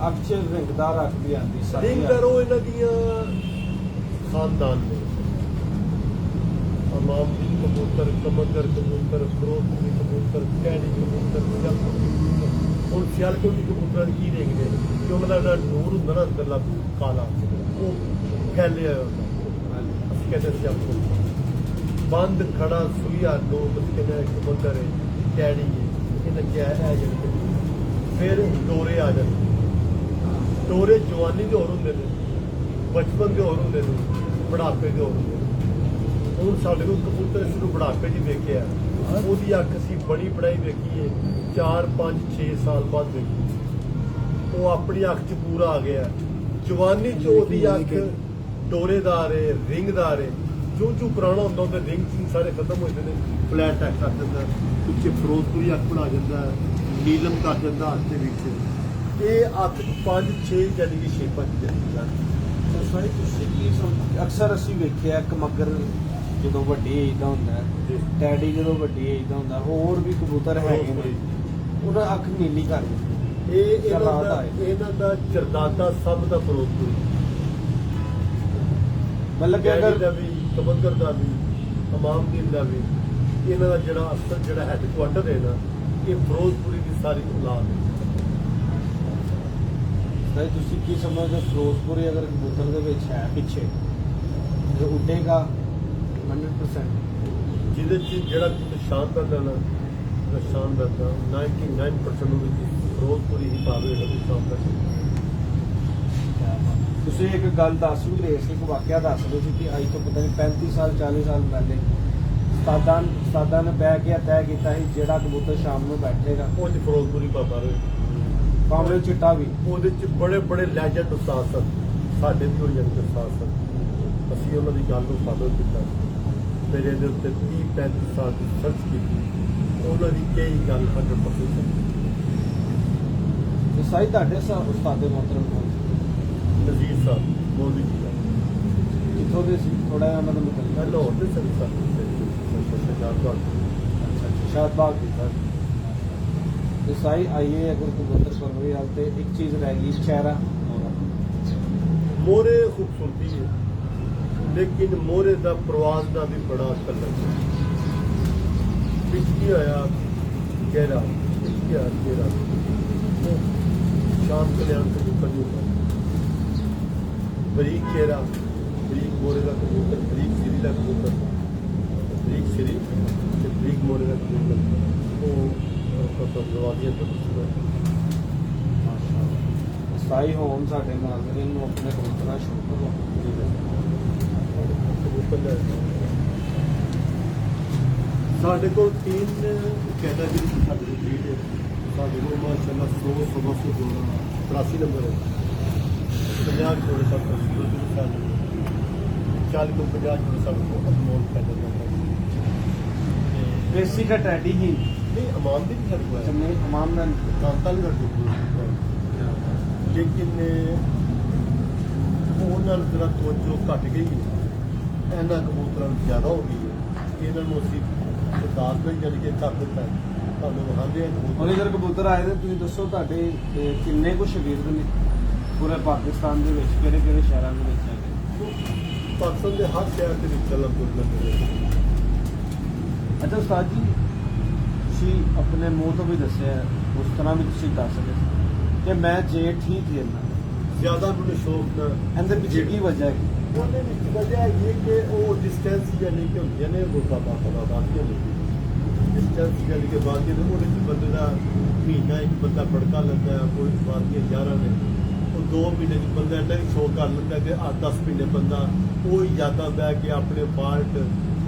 ਅੱਖ 'ਚ ਰਿੰਗਦਾਰ ਅੱਖ ਵੀ ਆਉਂਦੀ ਰਿੰਗ ਕਰੋ ਇਹਨਾਂ ਦੀਆਂ ਖਾਨਦਾਨ ਨੇ। ਅਮਾਮ ਕਬੂਤਰ, ਕਮੰਦਰ ਕਬੂਤਰ, ਫਿਰੋਜ਼ਪੁਰੀ ਕਬੂਤਰ, ਕੈਡੀ ਕਬੂਤਰ, ਹੁਣ ਸਿਆਲਕੋਟ ਦੀ ਕਬੂਤਰਾਂ ਦੀ ਕੀ ਦੇਖਦੇ ਕਿ ਉਹਨਾਂ ਦਾ ਜਿਹੜਾ ਨੂਰ ਹੁੰਦਾ ਨਾ ਅੰਦਰਲਾ ਕਾਲਾ, ਉਹ ਫੈਲਿਆ ਹੁੰਦਾ। ਅਸੀਂ ਕਹਿੰਦੇ ਸਿਆਲਕੋਟ ਬੰਦ ਖੜਾ ਸੂਈਆ ਲੋਕ ਕਹਿੰਦੇ ਕਬੂਤਰ ਹੈ, ਕੈਡੀ ਹੈ, ਇਹਨਾਂ ਕਿਹਾ ਹੈ ਜਿਹੜੀ। ਫਿਰ ਡੋਰੇ ਆ ਜਾਂਦੇ, ਡੋਰੇ ਜਵਾਨੀ ਦੇ ਹੋਰ ਹੁੰਦੇ ਨੇ, ਬਚਪਨ ਦੇ ਹੋਰ ਹੁੰਦੇ ਨੇ, ਬੁਢਾਪੇ ਦੇ ਹੋਰ ਹੁੰਦੇ ਨੇ। ਹੁਣ ਸਾਡੇ ਕੋਲ ਕਬੂਤਰ ਇਸ ਨੂੰ ਬੁਢਾਪੇ 'ਚ ਵੇਖਿਆ, ਉਹਦੀ ਅੱਖ ਅਸੀਂ ਬੜੀ ਪੜਾਈ ਵੇਖੀਏ 4, 5, 6 ਸਾਲ ਬਾਅਦ ਵੇਖੀ, ਉਹ ਆਪਣੀ ਅੱਖ 'ਚ ਪੂਰਾ ਆ ਗਿਆ। ਜਵਾਨੀ 'ਚ ਉਹਦੀ ਅੱਖ ਡੋਰੇਦਾਰ ਹੈ, ਰਿੰਗਦਾਰ ਹੈ। ਜੋ ਪੁਰਾਣਾ ਹੁੰਦਾ ਉਹਦੇ ਰਿੰਗ ਸਾਰੇ ਖਤਮ ਹੋ ਜਾਂਦੇ ਨੇ, ਫਲੈਟ ਅੱਖ ਕਰ ਦਿੰਦਾ, ਪਿੱਛੇ ਫਿਰੋਜ਼ਪੁਰੀ ਅੱਖ ਬਣਾ ਜਾਂਦਾ, ਨੀਲਮ ਕਰ ਜਾਂਦਾ ਹੱਥ ਦੇ ਵਿੱਚ। ਇਹ ਅੱਖ 5, 6 ਯਾਨੀ ਕਿ ਸ਼ੇਪਾਂ 'ਚ ਜਾਂਦੀ ਹੈ। ਸਾਈ ਤੁਸੀਂ ਕੀ ਅਕਸਰ ਅਸੀਂ ਵੇਖਿਆ ਇੱਕ ਮੱਗਰ ਜਦੋਂ ਵੱਡੀ ਏਜ ਦਾ ਹੁੰਦਾ ਹੈ, ਟੈਡੀ ਜਦੋਂ ਵੱਡੀ ਏਜ ਦਾ ਹੁੰਦਾ, ਹੋਰ ਵੀ ਕਬੂਤਰ ਹੈਗੇ ਨੇ, ਉਹਦਾ ਅੱਖ ਨੀਲੀ ਕਰ ਦਿੰਦੀ। ਇਹ ਇਹਨਾਂ ਦਾ ਚਰਦਾਦਾ ਸਭ ਦਾ ਫਿਰੋਜ਼ਪੁਰੀ, ਮਤਲਬ ਕਿ ਅਗਰ ਦਾ ਵੀ, ਕਬੰਦਰ ਦਾ ਵੀ, ਇਮਾਮਦੀਨ ਦਾ ਵੀ। ਇਹਨਾਂ ਦਾ ਜਿਹੜਾ ਅਸਲ ਜਿਹੜਾ ਹੈਡਕੁਆਟਰ ਹੈ ਨਾ, ਇਹ ਫਿਰੋਜ਼ਪੁਰੀ ਦੀ ਸਾਰੀ ਔਲਾਦ ਹੈ। ਸਾਈ ਤੁਸੀਂ ਕੀ ਸਮਝਦੇ ਹੋ ਫਿਰੋਜ਼ਪੁਰੀ ਅਗਰ ਕਬੂਤਰ ਦੇ ਵਿੱਚ ਹੈ ਪਿੱਛੇ ਜੋ ਉੱਡੇਗਾ 100%? ਜਿਹਦੇ 'ਚ ਜਿਹੜਾ ਸ਼ਾਨਦਾਰ ਦਾ ਨਾ ਸ਼ਾਨਦਾਰ ਦਾ 99% ਉਹਦੇ 'ਚ ਫਿਰੋਜ਼ਪੁਰੀ ਹੀ ਪਾਵੇ ਸ਼ਾਨਦਾਰ। ਤੁਸੀਂ ਇੱਕ ਗੱਲ ਦੱਸ ਰਹੇ ਸੀ, ਇੱਕ ਵਾਕਿਆ ਦੱਸ ਰਹੇ ਸੀ ਕਿ ਅੱਜ ਤੋਂ ਪਤਾ ਨਹੀਂ 35 ਸਾਲ 40 ਸਾਲ ਪਹਿਲੇ ਉਸਤਾਦਾਂ ਨੇ ਬਹਿ ਕੇ ਤੈਅ ਕੀਤਾ ਸੀ ਜਿਹੜਾ ਕਬੂਤਰ ਸ਼ਾਮ ਨੂੰ ਬੈਠੇਗਾ ਉਹ ਚ ਫਿਰੋਜ਼ਪੁਰੀ ਬਾਬਾ ਰਹੇ ਕਾਮਰੇ ਚਿੱਟਾ ਵੀ। ਉਹਦੇ ਚ ਬੜੇ ਬੜੇ ਲੈਜੈਂਡ ਉਸਤਾਦ ਸਨ, ਸਾਡੇ ਵੀ ਉਹ ਜਨ ਉਸਤਾਦ ਸਨ। ਅਸੀਂ ਉਹਨਾਂ ਦੀ ਗੱਲ ਨੂੰ ਫਾਲੋ ਕੀਤਾ, ਮੇਰੇ ਦੇ ਉੱਤੇ 30-35 ਸਾਲ ਦੀ ਸਰਚ ਕੀਤੀ, ਉਹਨਾਂ ਦੀ ਕਈ ਗੱਲ 100% ਸਹੀ। ਤੇ ਸਾਈ ਤੁਹਾਡੇ ਉਸਤਾਦੇ ਮੋਹਤਰਮ ਕੋਲ ਨਜ਼ੀਰ ਸਾਹਿਬ ਮੋਦੀ ਜੀ ਦਾ ਕਿੱਥੋਂ ਦੇ ਸੀ, ਥੋੜਾ ਜਿਹਾ ਉਹਨਾਂ ਦਾ ਮਤਲਬ ਪਹਿਲਾਂ ਹੁੰਦੇ ਸਨ ਸਾਨੂੰ ਸ਼ਾਹਬਾਗ ਦੀ ਸਰ। ਤੇ ਸਾਈ ਆਈਏ ਅਗਰ ਕਬੂਤਰ ਕਰ ਰਹੀ ਹਾਲ ਤੇ ਇੱਕ ਚੀਜ਼ ਰਹਿ ਗਈ ਚਿਹਰਾ ਮੋਰੇ ਖੂਬਸੂਰਤੀ ਹੈ, ਲੇਕਿਨ ਮੋਰੇ ਦਾ ਪ੍ਰਵਾਸ ਦਾ ਵੀ ਬੜਾ ਕਲਰ ਹੈ। ਪਿੱਛੇ ਆਇਆ ਗਹਿਰਾ, ਪਿੱਛੇ ਆਇਆ ਗਹਿਰਾ, ਸ਼ਾਮ ਕਲਿਆਣ ਤੋਂ ਉੱਪਰ ਨਹੀਂ ਹੁੰਦਾ। ਬਰੀਕ ਚਿਹਰਾ, ਬਰੀਕ ਮੋਰੇ ਦਾ ਕਬੂਤਰ, ਬਰੀਕ ਸਿਰੀ ਦਾ ਕਬੂਤਰ, ਬਰੀਕ ਸਿਰੀ ਤੇ ਬਰੀਕ ਮੋਰੇ ਦਾ ਕਬੂਤਰ, ਉਹ ਦਰਵਾਜ਼ੇ ਤੋਂ ਸਾਈ ਹੋਣ ਸਾਡੇ ਨਾਜ਼ਰੀਨ ਨੂੰ ਆਪਣੇ ਕਬੂਤਰਾਂ ਸ਼ੁਰੂ ਕਰੋ। ਸਾਡੇ ਕੋਲ 3 ਕੈਟਾਗਰੀ ਦੀ ਸਾਡੇ ਕੋਲ ਬਰੀਡ ਹੈ। ਸਾਡੇ ਕੋਲ ਮਾਸ਼ਾਅੱਲਾ 83 ਨੰਬਰ ਹੈ, 50 ਜੋੜੇ ਸਾਡੇ ਕੋਲ 40 ਤੋਂ 50 ਜੋੜੇ ਸਾਡੇ ਕੋਲ ਅਨਮੋਲ ਕੈਟਾਗਰੀ ਹੈ। ਬੇਸਿਕ ਟੈਡੀ ਹੀ ਨਹੀਂ ਅਮਾਨ ਦੀ ਵੀ ਸਾਡੇ ਕੋਲ ਹੈ, ਜਮੇ ਇਮਾਮ ਦਾ ਕਾਂਤਾ ਵੀ ਸਾਡੇ ਕੋਲ ਹੈ। ਲੇਕਿਨ ਉਹਨਾਂ ਨੂੰ ਜਰਾ ਤਵੱਜੋ ਘੱਟ ਗਈ ਹੈ, ਇਹਨਾਂ ਕਬੂਤਰਾਂ ਨੂੰ ਜ਼ਿਆਦਾ ਹੋ ਗਈ ਹੈ। ਇਹਨਾਂ ਨੂੰ ਅਸੀਂ ਸਰਕਾਰ ਤੋਂ ਹੀ ਜਾਣੀ ਕਿ ਕਰ ਦਿੱਤਾ ਹੈ। ਤੁਹਾਨੂੰ ਵਿਖਾਉਂਦੇ ਹਾਂ ਹੁਣ ਕਬੂਤਰ। ਇਧਰ ਕਬੂਤਰ ਆਏ ਨੇ, ਤੁਸੀਂ ਦੱਸੋ ਤੁਹਾਡੇ ਕਿੰਨੇ ਕੁ ਸ਼ਗੀਰਦ ਨੇ ਪੂਰੇ ਪਾਕਿਸਤਾਨ ਦੇ ਵਿੱਚ, ਕਿਹੜੇ ਕਿਹੜੇ ਸ਼ਹਿਰਾਂ ਦੇ ਵਿੱਚ ਹੈਗੇ? ਪਾਕਿਸਤਾਨ ਦੇ ਹਰ ਸ਼ਹਿਰ ਦੇ ਵਿੱਚ ਚੱਲਣ ਤੁਰ ਜਾਂਦੇ ਨੇ। ਅੱਛਾ ਉਸਤਾਦ ਜੀ, ਤੁਸੀਂ ਆਪਣੇ ਮੂੰਹ ਤੋਂ ਵੀ ਦੱਸਿਆ, ਉਸ ਤਰ੍ਹਾਂ ਵੀ ਤੁਸੀਂ ਦੱਸ ਸਕਦੇ ਕਿ ਮੈਂ ਜੇਠ ਹੀ ਖੇਲਣਾ, ਜ਼ਿਆਦਾ ਮੈਨੂੰ ਸ਼ੌਕ ਨਾ ਇਹਦੇ ਪਿੱਛੇ ਕੀ ਵਜ੍ਹਾ ਹੈ? ਉਹਦੇ ਵਿੱਚ ਵਜ੍ਹਾ ਇਹ ਕਿ ਉਹ ਡਿਸਟੈਂਸ ਜਾਨੀ ਕਿ ਹੁੰਦੀਆਂ ਨੇ ਉਹ ਬਾਬਾ ਖੁਦਾ ਬਾਦੀਆਂ ਨੇ ਡਿਸਟੈਂਸ ਜਾਨੀ ਕਿ ਬਾਦੀਆਂ ਨੇ ਉਹਦੇ ਵਿੱਚ ਬੰਦੇ ਦਾ ਮਹੀਨਾ ਇੱਕ ਬੰਦਾ ਪੜਕਾ ਲੈਂਦਾ ਹੈ, ਕੋਈ ਬਾਦੀਆਂ 11 ਨੇ, ਉਹ 2 ਮਹੀਨੇ ਚ ਬੰਦਾ ਐਡਾ ਹੀ ਸ਼ੌਕ ਕਰ ਲੈਂਦਾ ਕਿ 8-10 ਮਹੀਨੇ ਬੰਦਾ ਉਹ ਯਾਦਾਂ ਬਹਿ ਕੇ ਆਪਣੇ ਫਾਲਟ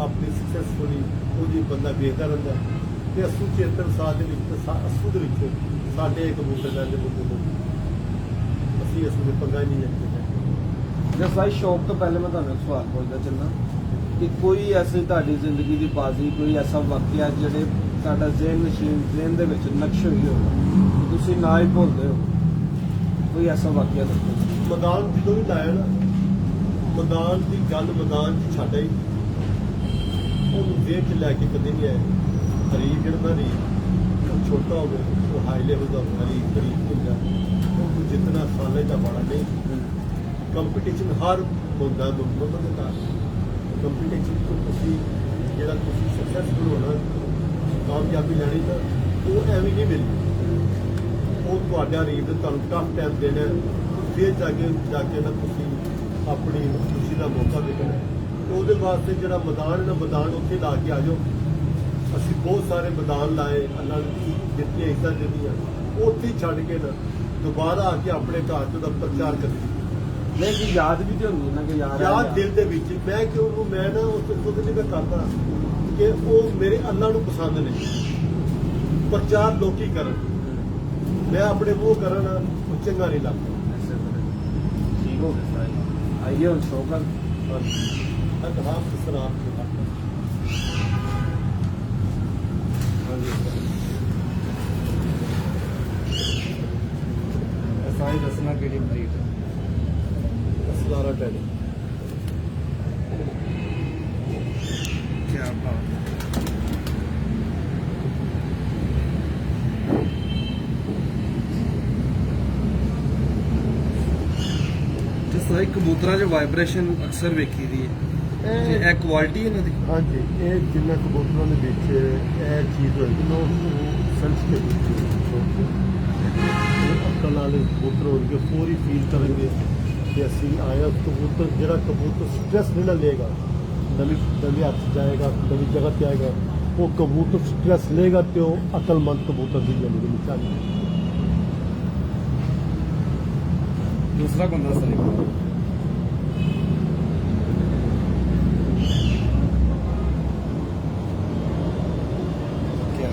ਆਪਣੀ ਸਕਸੈਸਫੁਲੀ ਉਹਦੀ ਬੰਦਾ ਵੇਖਦਾ ਰਹਿੰਦਾ। ਤੇ 80-73 ਸਾਲ ਦੇ ਵਿੱਚ 80 ਦੇ ਵਿੱਚ ਸਾਡੇ ਕਬੂਤਰ ਲੈਂਦੇ ਬੰਦੇ ਨੂੰ ਅਸੀਂ ਇਸ ਨੂੰ ਪੰਗਾ ਨਹੀਂ ਲੈਂਦੇ। ਜਸ ਭਾਈ ਸ਼ੌਕ ਤੋਂ ਪਹਿਲੇ ਮੈਂ ਤੁਹਾਨੂੰ ਇੱਕ ਸਵਾਲ ਪੁੱਛਦਾ ਚੱਲਣਾ ਕਿ ਕੋਈ ਐਸੀ ਤੁਹਾਡੀ ਜ਼ਿੰਦਗੀ ਦੀ ਬਾਜ਼ੀ, ਕੋਈ ਐਸਾ ਵਾਕਿਆ ਜਿਹੜੇ ਤੁਹਾਡਾ ਜ਼ੇਨ ਦੇ ਵਿੱਚ ਨਕਸ਼ ਹੋਈ ਹੋਵੇ, ਤੁਸੀਂ ਨਾ ਹੀ ਭੁੱਲਦੇ ਹੋ, ਕੋਈ ਐਸਾ ਵਾਕਿਆ ਦੱਸੋ। ਮੈਦਾਨ ਜਦੋਂ ਵੀ ਲਾਇਆ ਨਾ, ਮੈਦਾਨ ਦੀ ਗੱਲ ਮੈਦਾਨ 'ਚ ਛੱਡ ਆਈ, ਉਹਨੂੰ ਜੇਬ 'ਚ ਲੈ ਕੇ ਕਦੇ ਨਹੀਂ ਆਏ। ਹਰੀਫ ਜਿਹੜਾ ਨਾ ਹਰੀਫ ਉਹ ਛੋਟਾ ਹੋਵੇ, ਉਹ ਹਾਈ ਲੈਵਲ ਦਾ ਹਰੀਫ ਹੁੰਦਾ, ਉਹਨੂੰ ਜਿਤਨਾ ਸਾਲੇ ਦਾ ਬੜਾ ਨਹੀਂ। ਕੰਪੀਟੀਸ਼ਨ ਹਰ ਹੁੰਦਾ ਮੁੰਡਾ ਦਾ ਕੰਪੀਟੀਸ਼ਨ ਤੋਂ ਤੁਸੀਂ ਜਿਹੜਾ ਤੁਸੀਂ ਸਕਸੈਸਫੁਲ ਹੋਣਾ, ਕਾਮਯਾਬੀ ਲੈਣੀ, ਤਾਂ ਉਹ ਐਵੇਂ ਨਹੀਂ ਮਿਲਦੀ। ਉਹ ਤੁਹਾਡਾ ਰੀਡ ਤੁਹਾਨੂੰ ਟਫ ਟਾਈਮ ਦੇਣਾ, ਫਿਰ ਜਾ ਕੇ ਨਾ ਤੁਸੀਂ ਆਪਣੀ ਖੁਸ਼ੀ ਦਾ ਮੌਕਾ ਦੇਖਣਾ। ਉਹਦੇ ਵਾਸਤੇ ਜਿਹੜਾ ਮੈਦਾਨ ਹੈ ਨਾ, ਮੈਦਾਨ ਉੱਥੇ ਲਾ ਕੇ ਆ ਜਾਓ। ਅਸੀਂ ਬਹੁਤ ਸਾਰੇ ਮੈਦਾਨ ਲਾਏ, ਅੱਲਾ ਨੇ ਜਿੱਤੀਆਂ ਇੱਜ਼ਤਾਂ ਦਿੱਤੀਆਂ, ਉੱਥੇ ਛੱਡ ਕੇ ਨਾ ਦੁਬਾਰਾ ਆ ਕੇ ਆਪਣੇ ਘਰ 'ਚ ਉਹਦਾ ਪ੍ਰਚਾਰ ਕਰੀਏ। ਨਹੀਂ ਕਿ ਯਾਦ ਵੀ ਤੇ ਹੁੰਦੀ ਨਾ ਕਿ ਯਾਦ ਦਿਲ ਦੇ ਵਿੱਚ ਮੈਂ ਕਿ ਉਹਨੂੰ ਮੈਂ ਨਾ ਉਹਦੇ ਲਈ ਮੈਂ ਕਰਦਾ ਕਿ ਉਹ ਮੇਰੇ ਅੱਲਾ ਨੂੰ ਪਸੰਦ ਨੇ। ਪ੍ਰਚਾਰ ਲੋਕੀ ਕਰਨ, ਮੈਂ ਆਪਣੇ ਮੂੰਹ ਕਰਨ, ਉਹ ਚੰਗਾ ਨਹੀਂ ਲੱਗਦਾ। ਠੀਕ ਹੋ ਗਿਆ ਸਾਈ ਆਈਏ ਹੁਣ ਸ਼ੌਕ ਕਰ ਅਦਹਾਮ ਸਲਾਮ ਸਾਈ ਦੱਸਣਾ ਕਿਹੜੀ ਬਰੀਡ ਹੈ? ਅਸਲਾਰਾ ਟੈਡੀ। ਕੀ ਬਾਤ ਹੈ। ਜਿਸ ਤਰ੍ਹਾਂ ਕਬੂਤਰਾਂ 'ਚ ਵਾਈਬ੍ਰੇਸ਼ਨ ਅਕਸਰ ਵੇਖੀ ਦੀ ਹੈ, ਇਹ ਕੁਆਲਿਟੀ ਇਹਨਾਂ ਦੀ। ਹਾਂਜੀ, ਇਹ ਜਿੰਨਾ ਕਬੂਤਰਾਂ ਦੇ ਵਿੱਚ ਇਹ ਚੀਜ਼ ਹੋਏਗੀ ਨਾ, ਉਹ ਸੈਂਸਿਟਿਵ ਅਕਲ ਵਾਲੇ ਕਬੂਤਰ ਹੋਣਗੇ, ਪੂਰੀ ਫੀਲ ਕਰਨਗੇ ਕਿ ਅਸੀਂ ਆਇਆ। ਕਬੂਤਰ ਜਿਹੜਾ ਕਬੂਤਰ ਸਟ੍ਰੈਸ ਨਹੀਂ ਨਾ ਲਏਗਾ, ਨਵੀਂ ਹੱਥ ਜਾਏਗਾ, ਨਵੀਂ ਜਗ੍ਹਾ ਤੇ ਆਏਗਾ, ਉਹ ਕਬੂਤਰ ਸਟ੍ਰੈਸ ਲਏਗਾ ਤੇ ਉਹ ਅਕਲਮੰਦ ਕਬੂਤਰ ਦੀ ਜ਼ਿੰਦਗੀ ਨਿਸ਼ਾਨੀ। दूसरा कुंदा सही क्या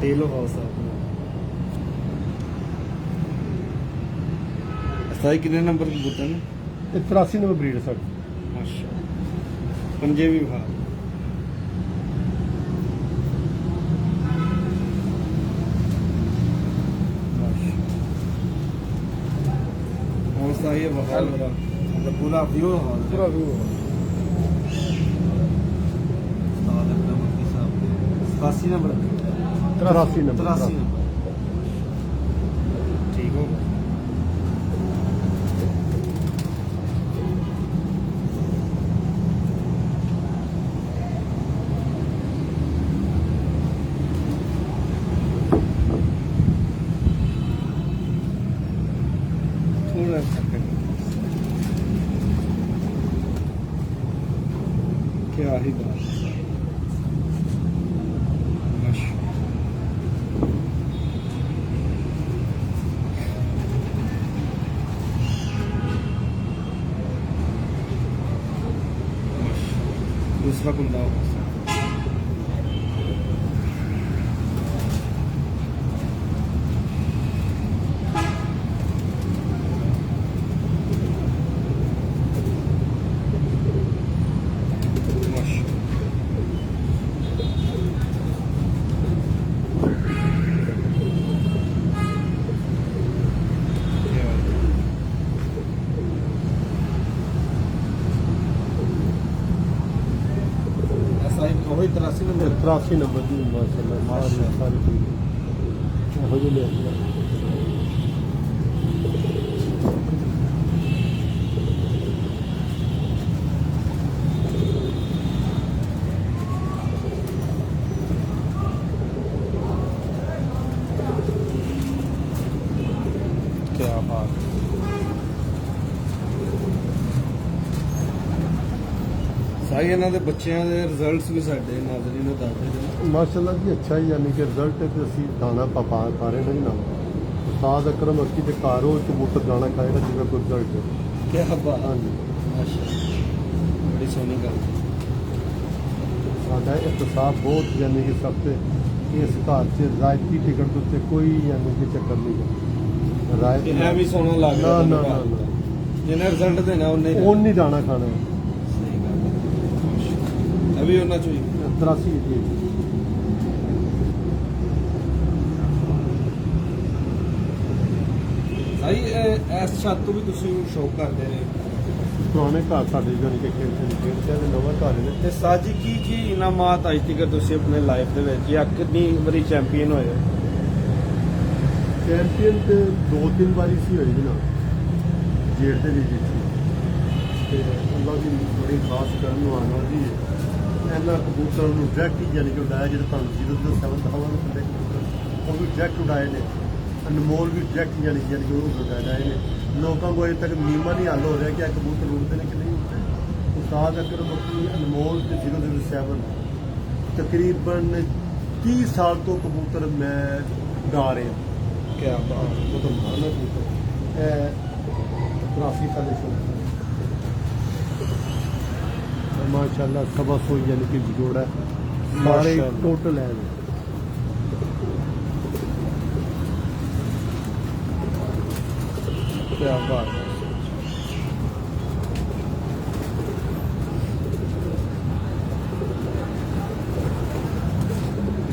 तेलो हाउस साई कितने नंबर कबूतर ने ਇਹ 83 ਨੰਬਰ ਬਰੀਡ ਹੈ ਸਾਡੀ माशा पंजे भी विभाग और सा ये बहाल हो रहा मतलब पूरा व्यू हॉल ਪੂਰਾ ਵੀ सतासी नंबर 83 ਨੰਬਰ 83 नंबर ठीक हो थोड़ा सेकंड क्या ही बात माशा दूसरा कुंदा हो वही 83 नंबर 83 ਨੰਬਰ ਦੀ ਮਾਸ਼ਾਅੱਲਾ ਸਾਰੀ ਇਹੋ ਜਿਹੇ ਲਿਆ क्या बात ਸਾਈ ਇਹਨਾਂ ਦੇ ਬੱਚਿਆਂ ਦੇ ਰਿਜ਼ਲਟਸ ਵੀ ਸਾਡੇ ਨਾਜ਼ਰੀਨ ਨੂੰ ਦੱਸਦੇ ਨੇ ਮਾਸ਼ਾਅੱਲਾ ਜੀ ਅੱਛਾ ਹੀ ਯਾਨੀ ਕਿ ਰਿਜ਼ਲਟ ਤੇ ਅਸੀਂ ਦਾਣਾ ਪਾ ਰਹੇ ਹਾਂ ਨਾ ਉਸਤਾਦ ਅਕਰਮ ਅਰਕੀ ਦੇ ਘਰ ਉਹ ਕਬੂਤਰ ਦਾਣਾ ਖਾਏਗਾ ਜਿਹਦਾ ਕੋਈ ਰਿਜ਼ਲਟ ਹੈ ਕੀ ਬਾਤ ਹਾਂਜੀ ਮਾਸ਼ਾਅੱਲਾ ਬੜੀ ਸੋਹਣੀ ਗੱਲ ਸਾਡਾ ਇਤਸਾਬ ਬਹੁਤ ਯਾਨੀ ਕਿ ਸਭ ਤੇ ਇਸ ਘਰ 'ਚ ਰਾਇਤੀ ਟਿਕਟ ਦੇ ਉੱਤੇ ਕੋਈ ਯਾਨੀ ਕਿ ਚੱਕਰ ਨਹੀਂ ਰਾਇਤ ਇਹ ਵੀ ਸੋਹਣਾ ਲੱਗ ਨਾ ਰਿਹਾ ਨਾ ਨਾ ਜਿਹਨੇ ਰਿਜ਼ਲਟ ਦੇਣਾ ਉਹਨੇ ਉਹ ਨਹੀਂ ਦਾਣਾ ਖਾਣਾ ਸਹੀ ਗੱਲ ਹੈ ਅਭੀ ਉਹਨਾਂ ਚ 83 ਜੀ ਸਾਈ ਇਸ ਛੱਤ ਤੋਂ ਵੀ ਤੁਸੀਂ ਸ਼ੌਕ ਕਰਦੇ ਨੇ ਪੁਰਾਣੇ ਘਰ ਸਾਡੇ ਯਾਨੀ ਕਿ ਖੇਡਦੇ ਨੇ ਨਵਾਂ ਘਰ ਨੇ ਤੇ ਸਾਜੀ ਕੀ ਇਨਾਮਾਤ ਅੱਜ ਤੱਕ ਤੁਸੀਂ ਆਪਣੇ ਲਾਈਫ ਦੇ ਵਿੱਚ ਜਾਂ ਕਿੰਨੀ ਵਾਰੀ ਚੈਂਪੀਅਨ ਹੋਏ ਹੋ? ਚੈਂਪੀਅਨ ਤੇ 2-3 ਵਾਰੀ ਸੀ ਹੋਈ ਨਾ ਜੇੜ ਦੇ ਵਿੱਚ ਤੇ ਅੱਲਾ ਦੀ ਬੜੀ ਖਾਸ ਕਰਨ ਨੂੰ ਆਣਾ ਜੀ ਇਹਨਾਂ ਕਬੂਤਰਾਂ ਨੂੰ ਡਾਇਰੈਕਟ ਹੀ ਯਾਨੀ ਕਿ ਉਡਾਇਆ ਜਿਹੜਾ ਤੁਹਾਨੂੰ ਜਿਹਦੇ ਤੋਂ 7th ਹਵਾ ਨੂੰ ਥੱਲੇ ਕਬੂਤਰ ਉਹ ਵੀ ਡਾਇਰੈਕਟ ਉਡਾਏ ਨੇ ਅਨਮੋਲ ਵੀ ਡਾਇਰੈਕਟ ਯਾਨੀ ਕਿ ਉਹ ਉਡਾਏ ਨੇ ਲੋਕਾਂ ਕੋਲ ਅਜੇ ਤੱਕ ਨੀਮਾ ਨਹੀਂ ਹੱਲ ਹੋ ਰਿਹਾ ਕਿ ਇਹ ਕਬੂਤਰ ਉਡਦੇ ਨੇ ਕਿ ਨਹੀਂ ਉਡਦੇ ਉਸਤਾਦ ਅਕਰਮ ਬੱਕੀ ਅਨਮੋਲ ਤੇ 007 ਤਕਰੀਬਨ 30 ਸਾਲ ਤੋਂ ਕਬੂਤਰ ਮੈਂ ਉਡਾ ਰਿਹਾ ਕੀ ਬਾਤ वो तो माना ट्राफी का माशाल्लाह सवा सौ यानी कि जोड़ा सारे माशाल्लाह। टोटल है क्या बात है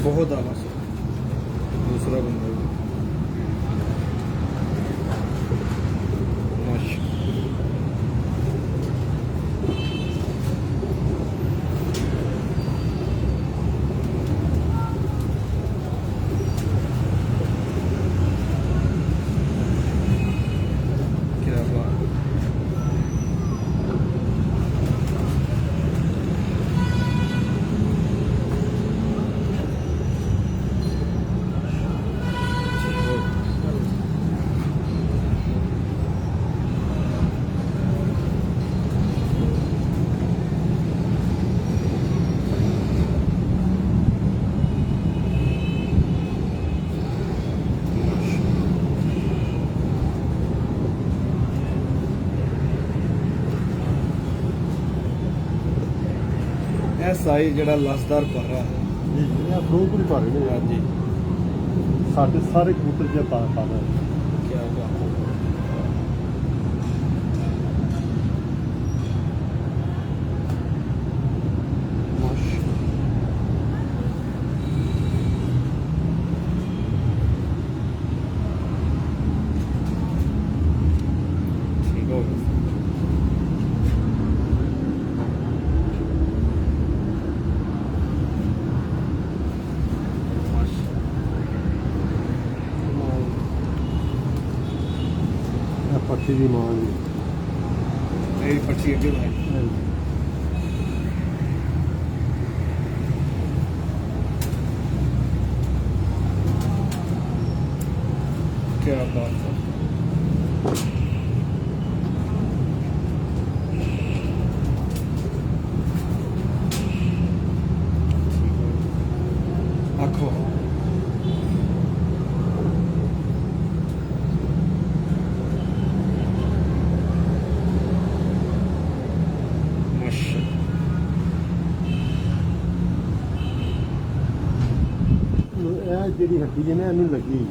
बहुत आला से दूसरा बंदा भी। माशा क्या बात ਸਾਈ ਜਿਹੜਾ ਲਸਦਾਰ ਪਰ ਰਿਹਾ ਹੈ ਜੀ ਜੀ ਇਹ ਫਿਰੋਜ਼ਪੁਰੀ ਪਾ ਰਹੇ ਨੇ ਹਾਂਜੀ ਸਾਡੇ ਸਾਰੇ ਕਬੂਤਰ ਜੇ ਪਾ ਰਹੇ ਨੇ। ਕੀ ਬਾਤ ਹੈ ਠੀਕ ਹੋ ਗਿਆ ਇਹ ਪੱਠੀ ਦੀ ਮਾਂ ਜੀ ਮੇਰੀ ਪੱਛੀ ਅੱਗੇ ਭਾਈ ਕੀ ਬਾਤ ਹੈ आखो ਇਹ ਜਿਹੜੀ ਹੱਡੀ ਜਿਹਨੇ ਇਹਨੂੰ ਲੱਗੀ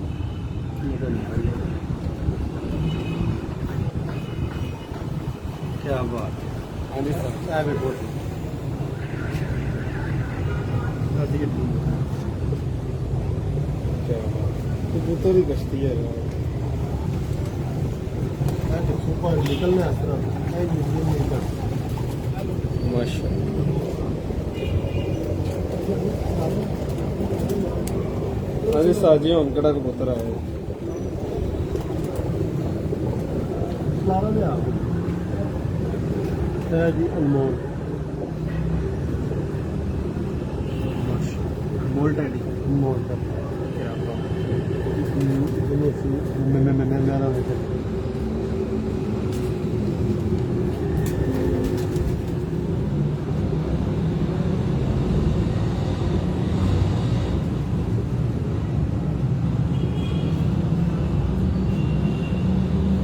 क्या बात हाँ जी सर ਇਹ ਵੇਖੋ ਹੱਡੀ क्या बात कबूतर ही कश्ती है ਇਹ ਦੇਖੋ ਪਰ ਨਿਕਲਣਾ ਇਸ ਤਰ੍ਹਾਂ ਇਹ ਨਹੀਂ ਕਰਦਾ माशा अभी साजी हम कड़ा कबूतर आए ਸਾਰਾ ਲਿਆ ਇਹ ਜੀ ਅਨਮੋਲ मोल टैडी ਅਨਮੋਲ ਦਾ क्या बात ਇਹਨੂੰ ਸੀ ਮੈਂ ਮੇਰਾ ਵੇਖ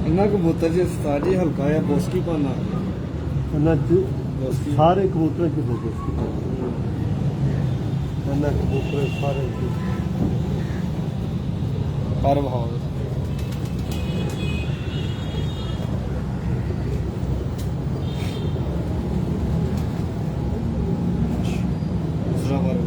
इन्ना कबूतर जी साजी हल्का है बोस्की पाना ਇਹਨਾਂ ਚ बोस्की ਸਾਰੇ ਕਬੂਤਰਾਂ ਚ ਹੋ ਗਏ ਇਹਨਾਂ ਕਬੂਤਰ ਸਾਰੇ पर भाव दूसरा पर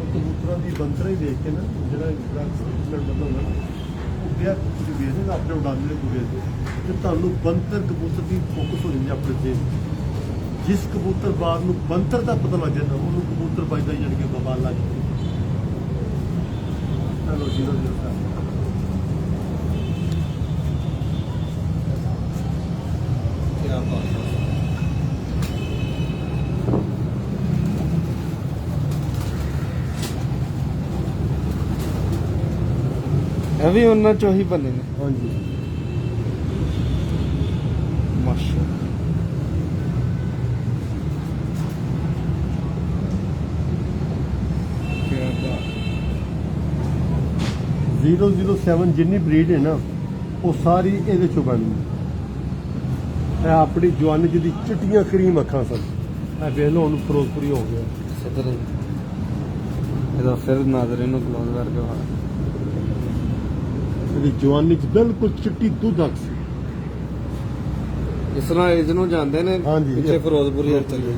ਕਬੂਤਰਾਂ ਦੀ ਬੰਤਰਾ ਹੀ ਦੇਖ ਕੇ ਨਾ ਜਿਹੜਾ ਐਕਸੀਡੈਂਟ ਬੰਦਾ ਹੁੰਦਾ ਨਾ ਉਹ ਗਿਆ ਤੁਸੀਂ ਵੇਖਦੇ ਨਾ ਆਪਣੇ ਉਡਾਨ ਦੇ ਪੂਰੇ ਤੇ ਤੁਹਾਨੂੰ ਬੰਤਰ ਕਬੂਤਰ ਦੀ ਫੋਕਸ ਹੋ ਜਾਂਦੀ ਆਪਣੇ ਤੇ ਜਿਸ ਕਬੂਤਰ ਬਾਜ਼ ਨੂੰ ਬੰਤਰ ਦਾ ਪਤਾ ਲੱਗ ਜਾਂਦਾ ਉਹਨੂੰ ਕਬੂਤਰ ਵੱਜਦਾ ਜਾਣ ਕੇ ਬਵਾਲ ਲੱਗ ਜਾਂਦੀ ਚਲੋ 0-0 क्या बात है भी उन्ना चो ही बने ने ਹਾਂਜੀ माशा क्या बात 007 ਜਿੰਨੀ ਬਰੀਡ ਹੈ ਨਾ ਉਹ ਸਾਰੀ ਇਹਦੇ ਚੋਂ ਬਣਦੀ ਇਹ ਆਪਣੀ ਜਵਾਨੀ ਜਿਹਦੀ ਚਿੱਟੀਆਂ ਕਰੀਮ ਅੱਖਾਂ ਸਨ ਇਹ ਵੇਖ ਲਓ ਹੁਣ ਫਿਰੋਜ਼ਪੁਰੀ ਹੋ ਗਿਆ सदर ਇਹਦਾ ਫਿਰ ਨਾਜ਼ਰੀਨ ਨੂੰ ਕਲੋਜ਼ ਕਰਕੇ ਵਾ ਇਹਦੀ ਜਵਾਨੀ ਚ ਬਿਲਕੁਲ ਚਿੱਟੀ ਦੁੱਧ ਅੱਖ ਸੀ ਇਸ ਤਰ੍ਹਾਂ ਏਜ ਨੂੰ ਜਾਂਦੇ ਨੇ ਹਾਂਜੀ। ਪਿੱਛੇ ਫਿਰੋਜ਼ਪੁਰੀ ਹਰ ਚੱਲੇ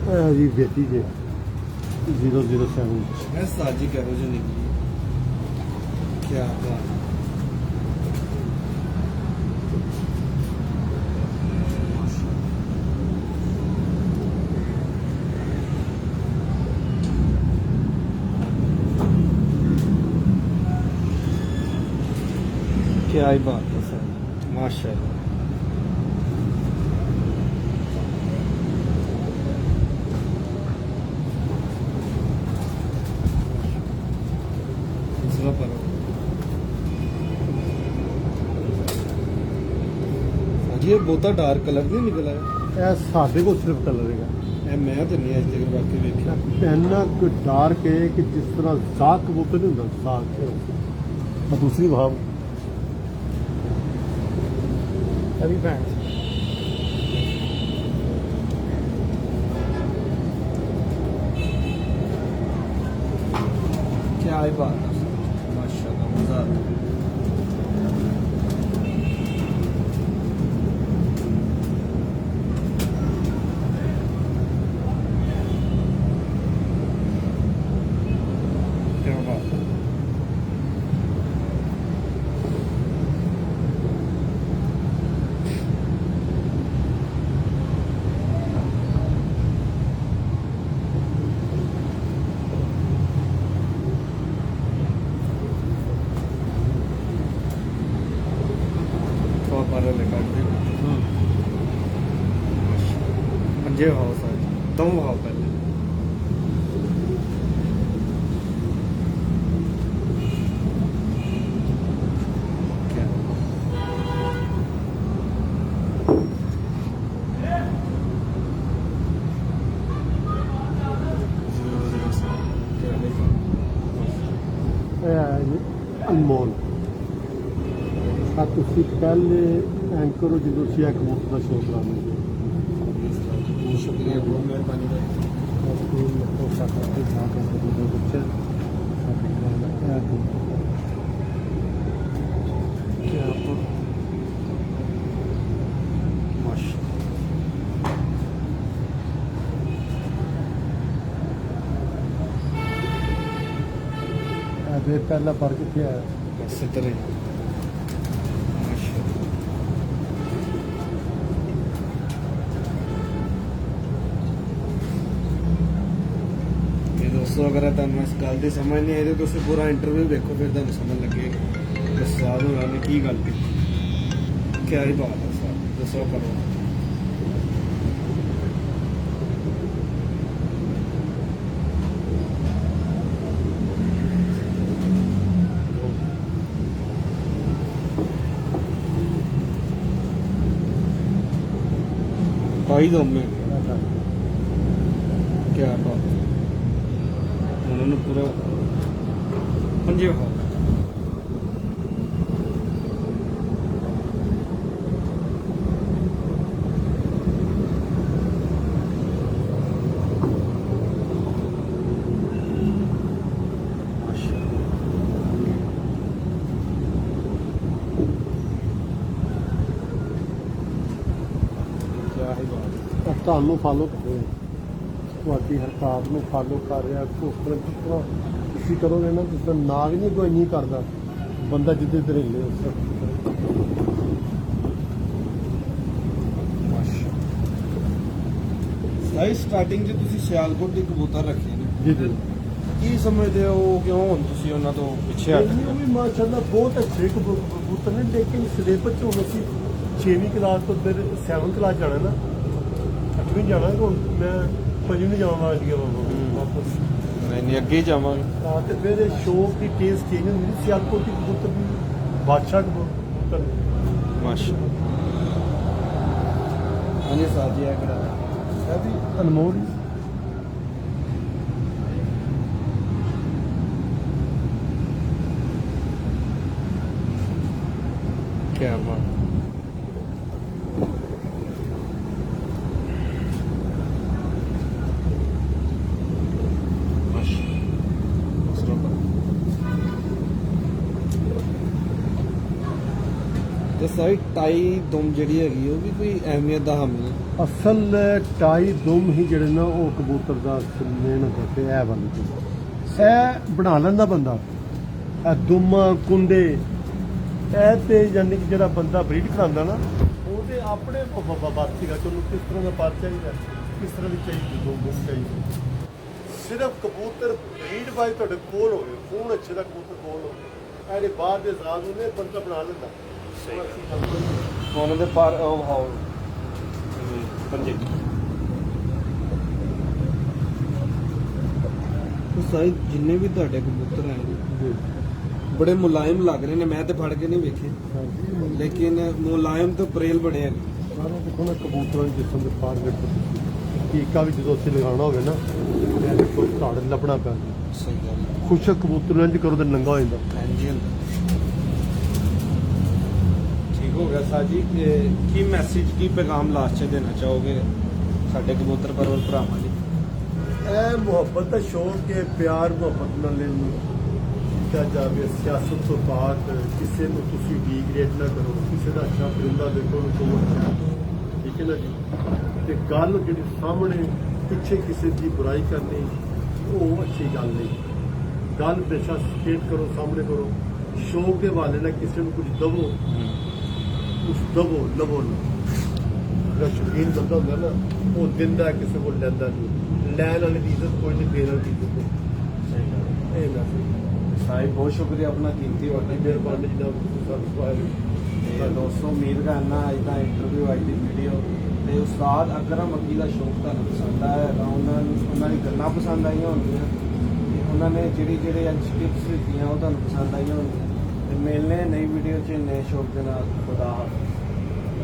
ਇਹ ਜੀ ਬੇਟੀ ਜੇ 007 ਇਹ ਸਾਜੀ ਕਹੋ ਜੀ ਨਿਕਲੀ ਕੀ ਬਾਤ क्या ही बात है सर, माशाल्लाह। दूसरा पर जी ये बहुता डार्क कलर नहीं निकला है। ਇਹ ਸਾਡੇ ਕੋਲ ਸਿਰਫ ਕਲਰ ਹੈਗਾ। ਇਹ ਮੈਂ ਤਾਂ ਨਹੀਂ ਅੱਜ ਤੱਕ ਵਾਕਈ ਵੇਖਿਆ। ਇੰਨਾ ਕੁ ਡਾਰਕ ਹੈ ਕਿ ਜਿਸ ਤਰ੍ਹਾਂ ਸਾਗ ਕਬੂਤਰ ਨਹੀਂ ਹੁੰਦਾ ਸਾਗ। ਮੈਂ ਦੂਸਰੀ ਭਾਵ ਅਭੀ ਭੈਣ क्या ही बात है सर, माशाल्लाह मजा आता है। क्या बात है। तो हमारे लेकर पंजे भाव सर, दम भाव पहले क्या ਅਨਮੋਲ ਆ ਤੁਸੀਂ ਪਹਿਲੇ ਐਂਕਰ ਹੋ ਜਦੋਂ ਸੀ ਇਹ ਕਬੂਤਰ ਦਾ ਸ਼ੋਅ ਕਰਾਉਂਦੇ बहुत शुक्रिया, बहुत मेहरबानी भाई। क्या तो माशाल्लाह। ਪਹਿਲਾ ਪਰ ਕਿੱਥੇ ਆਇਆ बस इतने माशाल्लाह। ये दोस्तों अगर तुम इस गल की समझ नहीं आई तो तुम पूरा इंटरव्यू देखो, फिर तुम समझ लगेगी उस्ताद होना ने की गल की। क्या ही बात है सर, दसो करो। पाई दो में क्या बात है। उन्होंने पूरा पंजे भाव क्या ही बात है। ਤੁਹਾਨੂੰ ਫਾਲੋ ਕਰਦੇ ਤੁਹਾਡੀ ਹਰਕਤ ਨੂੰ ਫਾਲੋ ਕਰ ਰਿਹਾ ਉਸ ਤਰ੍ਹਾਂ ਜਿਸ ਤਰ੍ਹਾਂ ਤੁਸੀਂ ਕਰੋਗੇ ਨਾ ਜਿਸ ਤਰ੍ਹਾਂ ਨਾਗ ਨਹੀਂ ਕੋਈ ਨਹੀਂ ਕਰਦਾ ਬੰਦਾ ਜਿੱਦੇ ਦਰੇਲੇ ਉਸ ਸਾਈ ਸਟਾਰਟਿੰਗ 'ਚ ਤੁਸੀਂ ਸਿਆਲਕੋਟ ਦੇ ਕਬੂਤਰ ਰੱਖੇ ਨੇ, ਜੀ ਜੀ ਕੀ ਸਮਝਦੇ ਹੋ ਕਿਉਂ ਹੁਣ ਤੁਸੀਂ ਉਹਨਾਂ ਤੋਂ ਪਿੱਛੇ ਹਟ ਇਹ ਵੀ ਮਾਸ਼ਾਅੱਲਾ ਬਹੁਤ ਅੱਛੇ ਕਬੂਤਰ ਨੇ ਲੇਕਿਨ ਸਿਲੇਬਸ ਚ ਹੁਣ ਅਸੀਂ 6ਵੀਂ ਕਲਾਸ ਤੋਂ ਫਿਰ 7ਵੀਂ ਕਲਾਸ ਜਾਣਾ ਨਾ 8ਵੀਂ ਜਾਣਾ ਹੁਣ ਮੈਂ 5ਵੀਂ ਜਾਵਾਂਗਾ ਇੰਡੀਆ ਵਾਪਸ ਮੈਂ ਨਹੀਂ ਅੱਗੇ ਹੀ ਜਾਵਾਂਗੇ। ਤਾਂ ਤੇ ਫਿਰ ਇਹ ਸ਼ੌਕ ਦੀ ਟੇਸਟ ਚੇਂਜ ਹੁੰਦੀ ਸੀ ਸਿਆਲਕੋਟ ਦੀ ਕਬੂਤਰ ਦੀ ਬਾਦਸ਼ਾਹ ਕਬੂਤਰ ਮਾਸ਼ਾਅੱਲਾ। ਹਾਂਜੀ ਸਾਜੀ ਆ ਕਿਹੜਾ ਇਹ ਵੀ ਅਨਮੋਲ ਹੀ क्या बात। ਤੇ ਸਾਈ ਟਾਈ ਦੁਮ ਜਿਹੜੀ ਹੈਗੀ ਉਹ ਵੀ ਕੋਈ ਅਹਿਮੀਅਤ ਦਾ ਹਾਮੀ ਹੈ। ਅਸਲ ਟਾਈ ਦੁਮ ਹੀ ਜਿਹੜੇ ਨਾ ਉਹ ਕਬੂਤਰ ਦਾ ਮਿਹਨਤ ਤੇ ਇਹ ਵਾਲੀ ਚੀਜ਼ ਇਹ ਬਣਾ ਲੈਂਦਾ ਬੰਦਾ ਇਹ ਦੁਮ ਕੁੰਡੇ ਇਹ ਤੇ ਯਾਨੀ ਕਿ ਜਿਹੜਾ ਬੰਦਾ ਬਰੀਡ ਕਰਾਉਂਦਾ ਨਾ ਉਹਦੇ ਆਪਣੇ ਬਾਤ ਸੀਗਾ ਕਿ ਉਹਨੂੰ ਕਿਸ ਤਰ੍ਹਾਂ ਦਾ ਪਰ ਚਾਹੀਦਾ ਕਿਸ ਤਰ੍ਹਾਂ ਦੀ ਚਾਹੀਦੀ ਦੁਮ ਚਾਹੀਦੀ ਸਿਰਫ ਕਬੂਤਰ ਬਰੀਡ ਵਾਈ ਤੁਹਾਡੇ ਕੋਲ ਹੋਵੇ ਖੂਨ ਅੱਛੇ ਦਾ ਕਬੂਤਰ ਕੋਲ ਹੋਵੇ ਇਹਦੇ ਬਾਅਦ ਦੇ ਸਾਲ ਉਹਨੇ ਬੰਦਾ ਬਣਾ ਲੈਂਦਾ ਉਹਨਾਂ ਦੇ ਪਰ ਉਹ ਹਾਉ ਪੰਜੇ ਸਾਈ ਜਿੰਨੇ ਵੀ ਤੁਹਾਡੇ ਕਬੂਤਰ ਹੈ ਬੜੇ ਮੁਲਾਇਮ ਲੱਗ ਰਹੇ ਨੇ ਮੈਂ ਤੇ ਫੜ ਕੇ ਨਹੀਂ ਵੇਖੇ ਲੇਕਿਨ ਮੁਲਾਇਮ ਤੇ ਪਰੇਲ ਬੜੇ ਹੈ ਸਾਰਾ ਦੇਖੋ ਨਾ ਕਬੂਤਰਾਂ ਦੇ ਜਿਸਮ ਦੇ ਫਾਰਮੈਟ ਟੀਕਾ ਵੀ ਜਦੋਂ ਅਸੀਂ ਲਗਾਉਣਾ ਹੋਵੇ ਨਾ ਇਹਦੇ ਕੋਲ ਧੜ ਲੱਭਣਾ ਪੈਂਦਾ ਸਹੀ ਗੱਲ ਖੁਸ਼ਕ ਕਬੂਤਰ ਇੰਜ ਕਰੋ ਤੇ ਨੰਗਾ ਹੋ ਜਾਂਦਾ ਹਾਂਜੀ ਠੀਕ ਹੋ ਗਿਆ ਸਾਜੀ ਕੀ ਮੈਸੇਜ ਕੀ ਪੈਗਾਮ ਲਾਸਟ 'ਚ ਦੇਣਾ ਚਾਹੋਗੇ ਸਾਡੇ ਕਬੂਤਰ ਪਰਵਰ ਭਰਾਵਾਂ ਲਈ ਇਹ ਮੁਹੱਬਤ ਦਾ ਸ਼ੌਕ ਹੈ ਪਿਆਰ ਮੁਹੱਬਤ ਨਾਲ ਕੀਤਾ ਜਾਵੇ ਸਿਆਸਤ ਤੋਂ ਬਾਅਦ ਕਿਸੇ ਨੂੰ ਤੁਸੀਂ ਡੀਗ੍ਰੇਡ ਨਾ ਕਰੋ ਕਿਸੇ ਦਾ ਅੱਛਾ ਪਰਿੰਦਾ ਦੇਖੋ ਉਹਨੂੰ ਕਹੋ ਅੱਛਾ ਠੀਕ ਹੈ ਨਾ ਜੀ ਤੇ ਗੱਲ ਜਿਹੜੀ ਸਾਹਮਣੇ ਪਿੱਛੇ ਕਿਸੇ ਦੀ ਬੁਰਾਈ ਕਰਨੀ ਉਹ ਅੱਛੀ ਗੱਲ ਨਹੀਂ ਗੱਲ ਹਮੇਸ਼ਾ ਸਟੇਟ ਕਰੋ ਸਾਹਮਣੇ ਕਰੋ ਸ਼ੌਕ ਦੇ ਹਵਾਲੇ ਨਾਲ ਕਿਸੇ ਨੂੰ ਕੁਝ ਦਵੋ ਉਸ ਦਵੋ ਲਵੋ ਨਾ ਜਿਹੜਾ ਸ਼ੌਕੀਨ ਬੰਦਾ ਹੁੰਦਾ ਨਾ ਉਹ ਦਿੰਦਾ ਕਿਸੇ ਕੋਲ ਲੈਂਦਾ ਨਹੀਂ ਲੈਣ ਵਾਲੀ ਦੀ ਇੱਜ਼ਤ ਕੋਈ ਨਹੀਂ ਦੇਣ ਵਾਲੀ ਦੀ ਇੱਜ਼ਤ ਇਹ ਮੈਸੇਜ ਸਾਹਿਬ ਬਹੁਤ ਸ਼ੁਕਰੀਆ ਆਪਣਾ ਕੀਮਤੀ ਵਕਤ ਬੜੀ ਮਿਹਰਬਾਨੀ ਜਨਾਬ ਸਾਨੂੰ ਪਾਇਆ ਤੇ ਦੋਸਤੋ ਉਮੀਦ ਕਰਨਾ ਅੱਜ ਦਾ ਇੰਟਰਵਿਊ ਅੱਜ ਦੀ ਵੀਡੀਓ ਤੇ ਉਸਤਾਦ ਅਕਰਮ ਅਕੀ ਦਾ ਸ਼ੌਕ ਤੁਹਾਨੂੰ ਪਸੰਦ ਆਇਆ ਹੈਗਾ ਉਹਨਾਂ ਦੀ ਗੱਲਾਂ ਪਸੰਦ ਆਈਆਂ ਹੋਣਗੀਆਂ ਤੇ ਉਹਨਾਂ ਨੇ ਜਿਹੜੇ ਅੱਜ ਟਿਪਸ ਦਿੱਤੀਆਂ ਉਹ ਤੁਹਾਨੂੰ ਪਸੰਦ ਆਈਆਂ ਹੋਣਗੀਆਂ ਤੇ ਮਿਲਨੇ ਨਈ ਵੀਡੀਓ 'ਚ ਨਏ ਸ਼ੌਕ ਦੇ ਨਾਲ ਖੁਦਾ ਹਾਫਿਜ਼